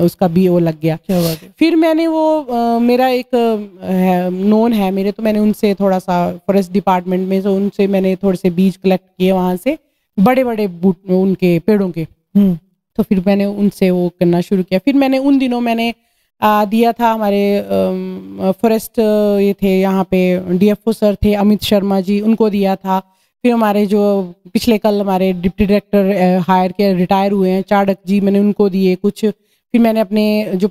उसका भी वो लग गया। क्या बात है। फिर मैंने वो मेरा एक नोन है मेरे, तो मैंने उनसे थोड़ा सा फॉरेस्ट डिपार्टमेंट में, तो उनसे मैंने थोड़े से बीज कलेक्ट किए वहाँ से, बड़े बड़े उनके पेड़ों के। तो फिर मैंने उनसे वो करना शुरू किया। फिर मैंने उन दिनों मैंने दिया था, हमारे फॉरेस्ट ये थे यहाँ पे डीएफओ सर थे अमित शर्मा जी, उनको दिया था। फिर हमारे जो पिछले कल हमारे डिप्टी डायरेक्टर हायर के रिटायर हुए हैं चाड़क जी, मैंने उनको दिए कुछ। फिर मैंने अपने जो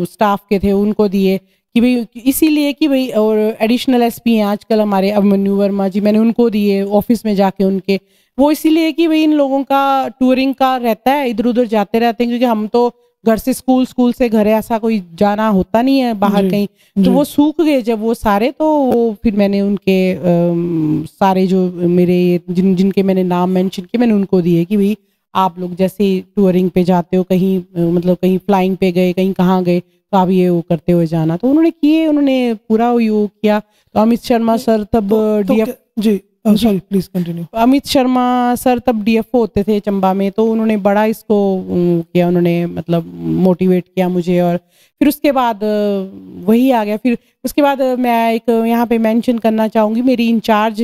स्टाफ के थे उनको दिए, कि भाई इसीलिए कि भाई, और एडिशनल एसपी हैं आजकल हमारे अभिमन्यु वर्मा जी, मैंने उनको दिए ऑफिस में जाके उनके, वो इसीलिए कि भाई इन लोगों का टूरिंग का रहता है, इधर उधर जाते रहते हैं, क्योंकि हम तो घर से स्कूल से घर, ऐसा कोई जाना होता नहीं है बाहर कहीं। तो वो सूख गए जब वो सारे, तो वो फिर मैंने उनके सारे जो मेरे जिनके मैंने नाम मेंशन किए, मैंने उनको दिए कि भाई आप लोग जैसे टूरिंग पे जाते हो कहीं, मतलब कहीं फ्लाइंग पे गए, कहीं कहाँ गए, तो आप ये वो करते हुए जाना। तो उन्होंने किए, उन्होंने पूरा योग किया। तो अमित शर्मा सर तब जी sorry please continue. Amit Sharma sir तब डीएफओ होते थे चंबा में, तो उन्होंने बड़ा इसको किया, उन्होंने मतलब मोटिवेट किया मुझे। और फिर उसके बाद वही आ गया। फिर उसके बाद मैं एक यहाँ पे मेंशन करना चाहूँगी, मेरी इंचार्ज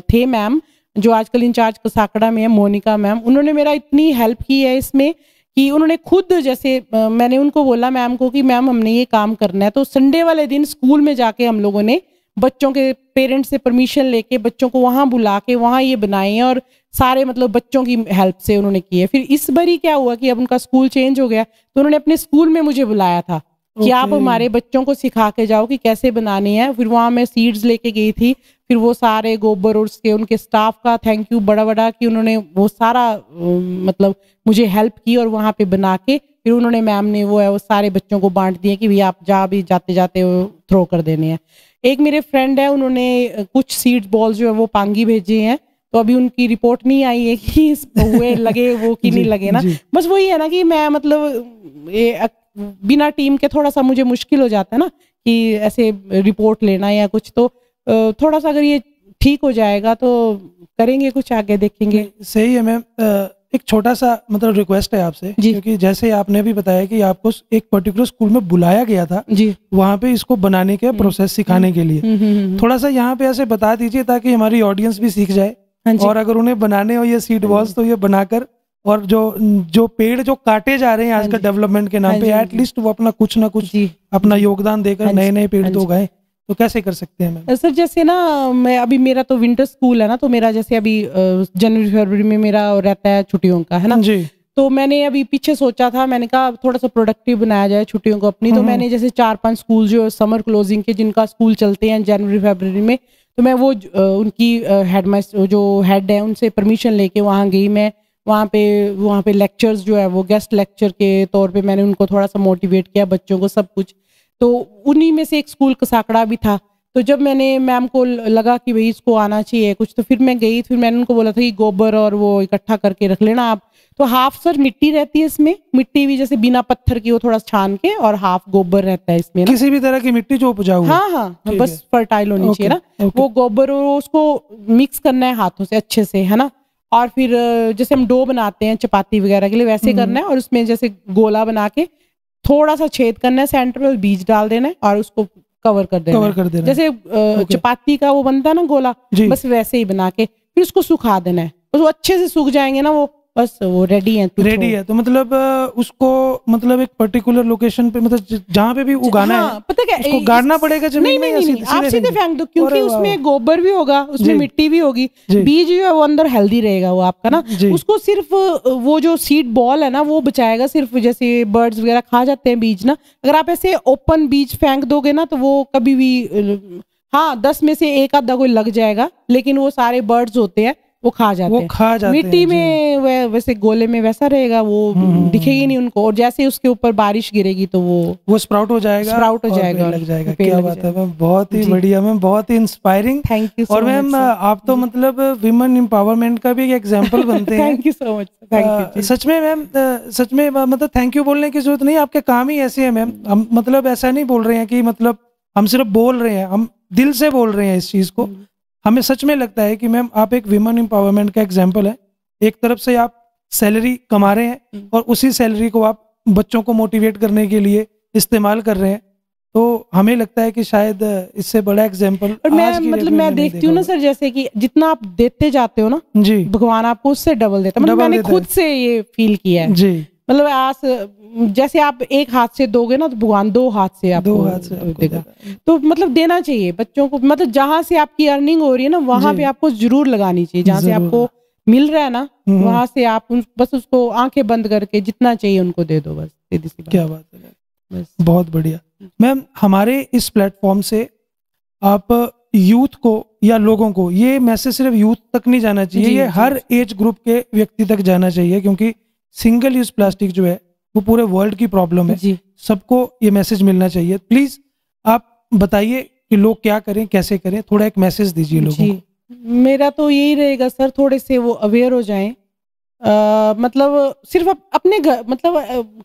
थे मैम, जो आजकल इंचार्ज कसाकड़ा में है, मोनिका मैम। उन्होंने मेरा इतनी हेल्प की है इसमें कि उन्होंने खुद, जैसे मैंने उनको बोला मैम को कि मैम हमने ये काम करना है, तो संडे वाले दिन स्कूल में जाके हम लोगों ने बच्चों के पेरेंट्स से परमिशन लेके बच्चों को वहाँ बुला के वहाँ ये बनाए हैं, और सारे मतलब बच्चों की हेल्प से उन्होंने किए। फिर इस बारी क्या हुआ कि अब उनका स्कूल चेंज हो गया, तो उन्होंने अपने स्कूल में मुझे बुलाया था कि आप हमारे बच्चों को सिखा के जाओ कि कैसे बनानी है। फिर वहाँ मैं सीड्स लेके गई थी, फिर वो सारे गोबर और उसके उनके स्टाफ का थैंक यू बड़ा बड़ा कि उन्होंने वो सारा मतलब मुझे हेल्प की, और वहाँ पे बना के फिर उन्होंने मैम ने वो सारे बच्चों को बांट दिए कि भैया आप भी जाते जाते वो थ्रो कर देने हैं। एक मेरे फ्रेंड है, उन्होंने कुछ सीड बॉल जो है वो पांगी भेजे हैं, तो अभी उनकी रिपोर्ट नहीं आई है कि हुए लगे वो कि नहीं लगे ना। बस वही है ना कि मैं मतलब बिना टीम के थोड़ा सा मुझे मुश्किल हो जाता है ना कि ऐसे रिपोर्ट लेना या कुछ, तो थोड़ा सा अगर ये ठीक हो जाएगा तो करेंगे कुछ, आगे देखेंगे। सही है मैम। एक छोटा सा मतलब रिक्वेस्ट है आपसे, क्योंकि जैसे आपने भी बताया कि आपको एक पर्टिकुलर स्कूल में बुलाया गया था जी, वहाँ पे इसको बनाने के प्रोसेस सिखाने के लिए, थोड़ा सा यहाँ पे ऐसे बता दीजिए ताकि हमारी ऑडियंस भी सीख जाए, और अगर उन्हें बनाने हो ये सीड बॉल्स तो ये बनाकर, और जो पेड़ जो काटे जा रहे हैं आज का डेवलपमेंट के नाम पे, एटलीस्ट वो अपना कुछ ना कुछ अपना योगदान देकर नए नए पेड़ तो उगाए। तो कैसे कर सकते हैं सर? जैसे ना मैं अभी, मेरा तो विंटर स्कूल है ना, तो मेरा जैसे अभी जनवरी फरवरी में मेरा रहता है छुट्टियों का, है ना जी। तो मैंने अभी पीछे सोचा था, मैंने कहा थोड़ा सा प्रोडक्टिव बनाया जाए छुट्टियों को अपनी। तो मैंने जैसे 4-5 स्कूल जो समर क्लोजिंग के जिनका स्कूल चलते हैं जनवरी फरवरी में, तो मैं वो उनकी हेडमास्टर जो हेड है उनसे परमिशन लेके वहाँ गई। मैं वहाँ पे लेक्चर्स जो है वो गेस्ट लेक्चर के तौर पे मैंने उनको थोड़ा सा मोटिवेट किया, बच्चों को सब कुछ। तो उन्हीं में से एक स्कूल कसाकड़ा भी था। तो जब मैंने मैम को लगा कि भाई इसको आना चाहिए कुछ, तो फिर मैं गई, फिर मैंने उनको बोला था कि गोबर और वो इकट्ठा करके रख लेना आप। तो हाफ सर मिट्टी रहती है इसमें, मिट्टी भी जैसे बिना पत्थर की वो थोड़ा छान के, और हाफ गोबर रहता है इसमें ना, किसी भी तरह की मिट्टी जो उपजाऊ, हाँ, बस फर्टाइल होनी चाहिए ना। वो गोबर और उसको मिक्स करना है हाथों से अच्छे से, है ना। और फिर जैसे हम डो बनाते हैं चपाती वगैरह के लिए वैसे करना है, और उसमें जैसे गोला बना के थोड़ा सा छेद करना है सेंटर में, बीज डाल देना है और उसको कवर कर देना, जैसे चपाती का वो बनता है ना गोला, बस वैसे ही बना के फिर उसको सुखा देना है। वो अच्छे से सूख जाएंगे ना, वो बस वो रेडी है। तो मतलब उसको मतलब एक पर्टिकुलर लोकेशन पे, मतलब जहाँ पे भी उगाना है, पता क्या उसको गाड़ना पड़ेगा जमीन में? नहीं, आप सीधे फेंक दो, क्योंकि उसमें गोबर भी होगा, उसमें मिट्टी भी होगी, बीज जो है वो अंदर हेल्दी रहेगा वो आपका ना। उसको सिर्फ वो जो सीड बॉल है ना वो बचाएगा, सिर्फ जैसे बर्ड्स वगैरह खा जाते हैं बीज ना। अगर आप ऐसे ओपन बीज फेंक दोगे ना तो वो कभी भी, हाँ 10 में से एक आधा कोई लग जाएगा, लेकिन वो सारे बर्ड्स होते हैं वो खा जाते हैं मिट्टी में, वैसे गोले में वैसा रहेगा, वो दिखेगी नहीं उनको। और जैसे उसके ऊपर बारिश गिरेगी तो वो स्प्राउट हो जाएगा, लग जाएगा। क्या बात है मैम, बहुत ही बढ़िया मैम, बहुत ही इंस्पायरिंग। Thank you. और मैम आप तो मतलब विमेन एम्पावरमेंट का भी एक एग्जांपल बनते हैं। Thank you so much. Thank you. सच में मैम, सच में मतलब थैंक यू बोलने की जरूरत नहीं, आपके काम ही ऐसे है मैम। हम मतलब ऐसा नहीं बोल रहे हैं कि मतलब हम सिर्फ बोल रहे हैं, हम दिल से बोल रहे हैं इस चीज को। हमें सच में लगता है कि मैम आप एक विमेन एम्पावरमेंट का एग्जाम्पल है। एक तरफ से आप सैलरी कमा रहे हैं और उसी सैलरी को आप बच्चों को मोटिवेट करने के लिए इस्तेमाल कर रहे हैं, तो हमें लगता है कि शायद इससे बड़ा एग्जाम्पल मैं देखती हूँ ना सर, जैसे कि जितना आप देते जाते हो ना जी, भगवान आपको उससे डबल देता है। मतलब मैंने खुद से ये फील किया है जी। मतलब आज जैसे आप एक हाथ से दोगे ना तो भगवान 2 हाथ से आपको देगा। तो मतलब देना चाहिए बच्चों को, मतलब जहां से आपकी अर्निंग हो रही है ना वहां पे आपको जरूर लगानी चाहिए। जहां से आपको मिल रहा है ना वहां से आप बस उसको आंखें बंद करके जितना चाहिए उनको दे दो, बस। क्या बात है, बस बहुत बढ़िया। मैम हमारे इस प्लेटफॉर्म से आप यूथ को या लोगों को, ये मैसेज सिर्फ यूथ तक नहीं जाना चाहिए, ये हर एज ग्रुप के व्यक्ति तक जाना चाहिए, क्योंकि सिंगल यूज प्लास्टिक जो है वो पूरे वर्ल्ड की प्रॉब्लम है। सबको ये मैसेज मिलना चाहिए। प्लीज आप बताइए कि लोग क्या करें, कैसे करें, थोड़ा एक मैसेज दीजिए लोगों को। मेरा तो यही रहेगा सर, थोड़े से वो अवेयर हो जाएं। मतलब सिर्फ अपने घर, मतलब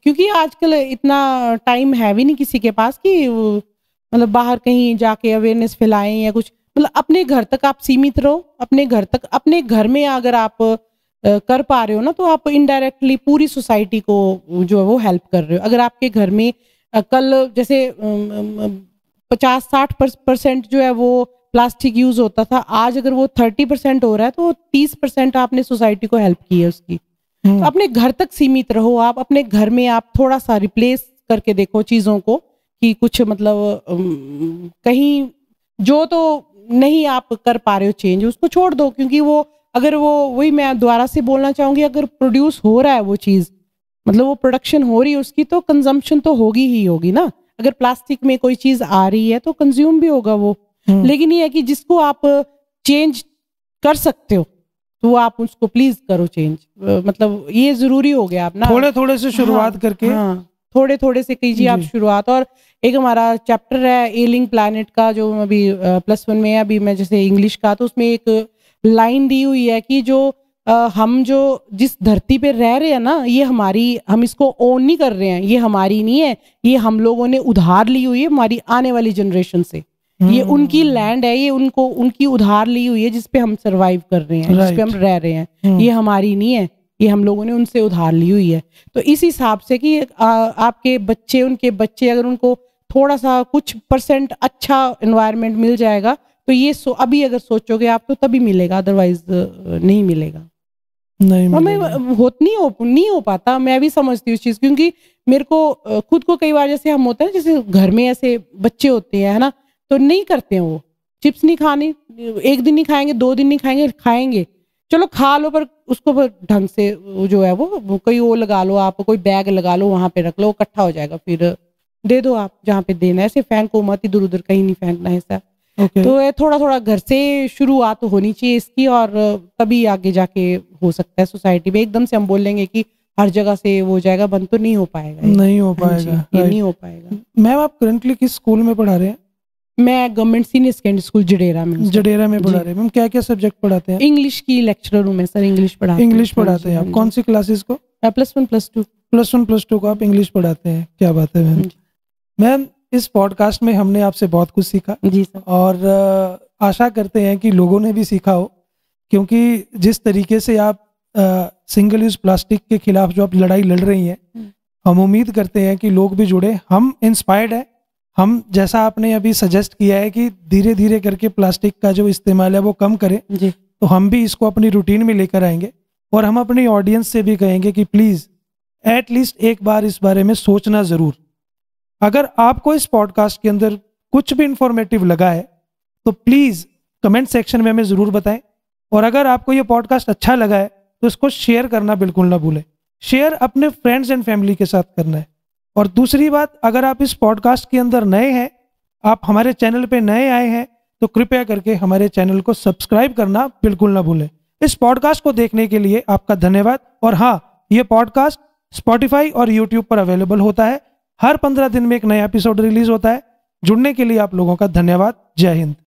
क्योंकि आजकल इतना टाइम है भी नहीं किसी के पास कि मतलब बाहर कहीं जाके अवेयरनेस फैलाएं या कुछ। मतलब अपने घर तक आप सीमित रहो, अपने घर तक, अपने घर में अगर आप कर पा रहे हो ना, तो आप इनडायरेक्टली पूरी सोसाइटी को जो है वो हेल्प कर रहे हो। अगर आपके घर में कल जैसे 50-60% जो है वो प्लास्टिक यूज होता था, आज अगर वो 30% हो रहा है, तो 30% आपने सोसाइटी को हेल्प की है उसकी। तो अपने घर तक सीमित रहो, आप अपने घर में आप थोड़ा सा रिप्लेस करके देखो चीजों को, कि कुछ मतलब कहीं जो तो नहीं आप कर पा रहे हो चेंज, उसको छोड़ दो। क्योंकि वो अगर वो, वही मैं दोबारा से बोलना चाहूंगी, अगर प्रोड्यूस हो रहा है वो चीज, मतलब वो प्रोडक्शन हो रही है उसकी, तो कंजम्पशन तो होगी ही होगी ना। अगर प्लास्टिक में कोई चीज आ रही है तो कंज्यूम भी होगा वो। लेकिन ये है कि जिसको आप चेंज कर सकते हो तो आप उसको प्लीज करो चेंज। मतलब ये जरूरी हो गया आप ना, थोड़े थोड़े से शुरुआत करके, थोड़े थोड़े से कीजिए आप शुरुआत। और एक हमारा चैप्टर है एलिंग प्लैनेट का, जो अभी +1 में है, अभी मैं जैसे इंग्लिश का, तो उसमें एक लाइन दी हुई है कि जो हम जो जिस धरती पे रह रहे हैं ना, ये हमारी, हम इसको ओन नहीं कर रहे हैं, ये हमारी नहीं है, ये हम लोगों ने उधार ली हुई है हमारी आने वाली जनरेशन से। ये उनकी लैंड है, ये उनको, उनकी उधार ली हुई है, जिसपे हम सरवाइव कर रहे हैं, जिसपे हम रह रहे हैं। ये हमारी नहीं है, ये हम लोगों ने उनसे उधार ली हुई है। तो इस हिसाब से कि आपके बच्चे, उनके बच्चे, अगर उनको थोड़ा सा कुछ % अच्छा एनवायरनमेंट मिल जाएगा, तो ये अभी अगर सोचोगे आप तो तभी मिलेगा, अदरवाइज नहीं मिलेगा। नहीं हो पाता। मैं भी समझती हूँ इस चीज, क्योंकि मेरे को खुद को कई बार जैसे हम होते हैं, जैसे घर में ऐसे बच्चे होते हैं, है ना, तो नहीं करते हैं वो, चिप्स नहीं खानी, एक दिन नहीं खाएंगे, 2 दिन नहीं खाएंगे, खाएंगे चलो खा लो, पर उसको ढंग से जो है वो कोई वो लगा लो, आप कोई बैग लगा लो, वहां पे रख लो, इकट्ठा हो जाएगा, फिर दे दो आप जहाँ पे देना है। ऐसे फेंको मत, इधर उधर कहीं नहीं फेंकना है ऐसा। तो ये थोड़ा थोड़ा घर से शुरुआत होनी चाहिए इसकी, और तभी आगे जाके हो सकता है सोसाइटी में। एकदम से हम बोलेंगे कि हर जगह से वो जाएगा, बंद तो नहीं हो पाएगा, नहीं हो पाएगा, नहीं हो पाएगा। मैम आप करंटली किस स्कूल में पढ़ा रहे हैं? मैं government senior secondary school Jadera में पढ़ा रहे हैं। मैम क्या क्या सब्जेक्ट पढ़ाते हैं? इंग्लिश की लेक्चरर हूँ मैं सर, इंग्लिश पढ़ाते हैं आप? कौन सी क्लासेस को? +1 +2 +1 +2 को आप इंग्लिश पढ़ाते हैं, क्या बात है मैम। मैम इस पॉडकास्ट में हमने आपसे बहुत कुछ सीखा जी सर, और आशा करते हैं कि लोगों ने भी सीखा हो, क्योंकि जिस तरीके से आप सिंगल यूज प्लास्टिक के खिलाफ जो आप लड़ाई लड़ रही हैं, हम उम्मीद करते हैं कि लोग भी जुड़े। हम इंस्पायर्ड है, हम जैसा आपने अभी सजेस्ट किया है कि धीरे धीरे करके प्लास्टिक का जो इस्तेमाल है वो कम करें, तो हम भी इसको अपनी रूटीन में लेकर आएंगे। और हम अपनी ऑडियंस से भी कहेंगे कि प्लीज एटलीस्ट एक बार इस बारे में सोचना जरूर। अगर आपको इस पॉडकास्ट के अंदर कुछ भी इंफॉर्मेटिव लगा है तो प्लीज कमेंट सेक्शन में हमें जरूर बताएं। और अगर आपको ये पॉडकास्ट अच्छा लगा है तो इसको शेयर करना बिल्कुल ना भूलें। शेयर अपने फ्रेंड्स एंड फैमिली के साथ करना है। और दूसरी बात, अगर आप इस पॉडकास्ट के अंदर नए हैं, आप हमारे चैनल पे नए आए हैं, तो कृपया करके हमारे चैनल को सब्सक्राइब करना बिल्कुल ना भूलें। इस पॉडकास्ट को देखने के लिए आपका धन्यवाद। और हाँ, ये पॉडकास्ट स्पॉटिफाई और यूट्यूब पर अवेलेबल होता है। हर 15 दिन में एक नया एपिसोड रिलीज होता है। जुड़ने के लिए आप लोगों का धन्यवाद। जय हिंद।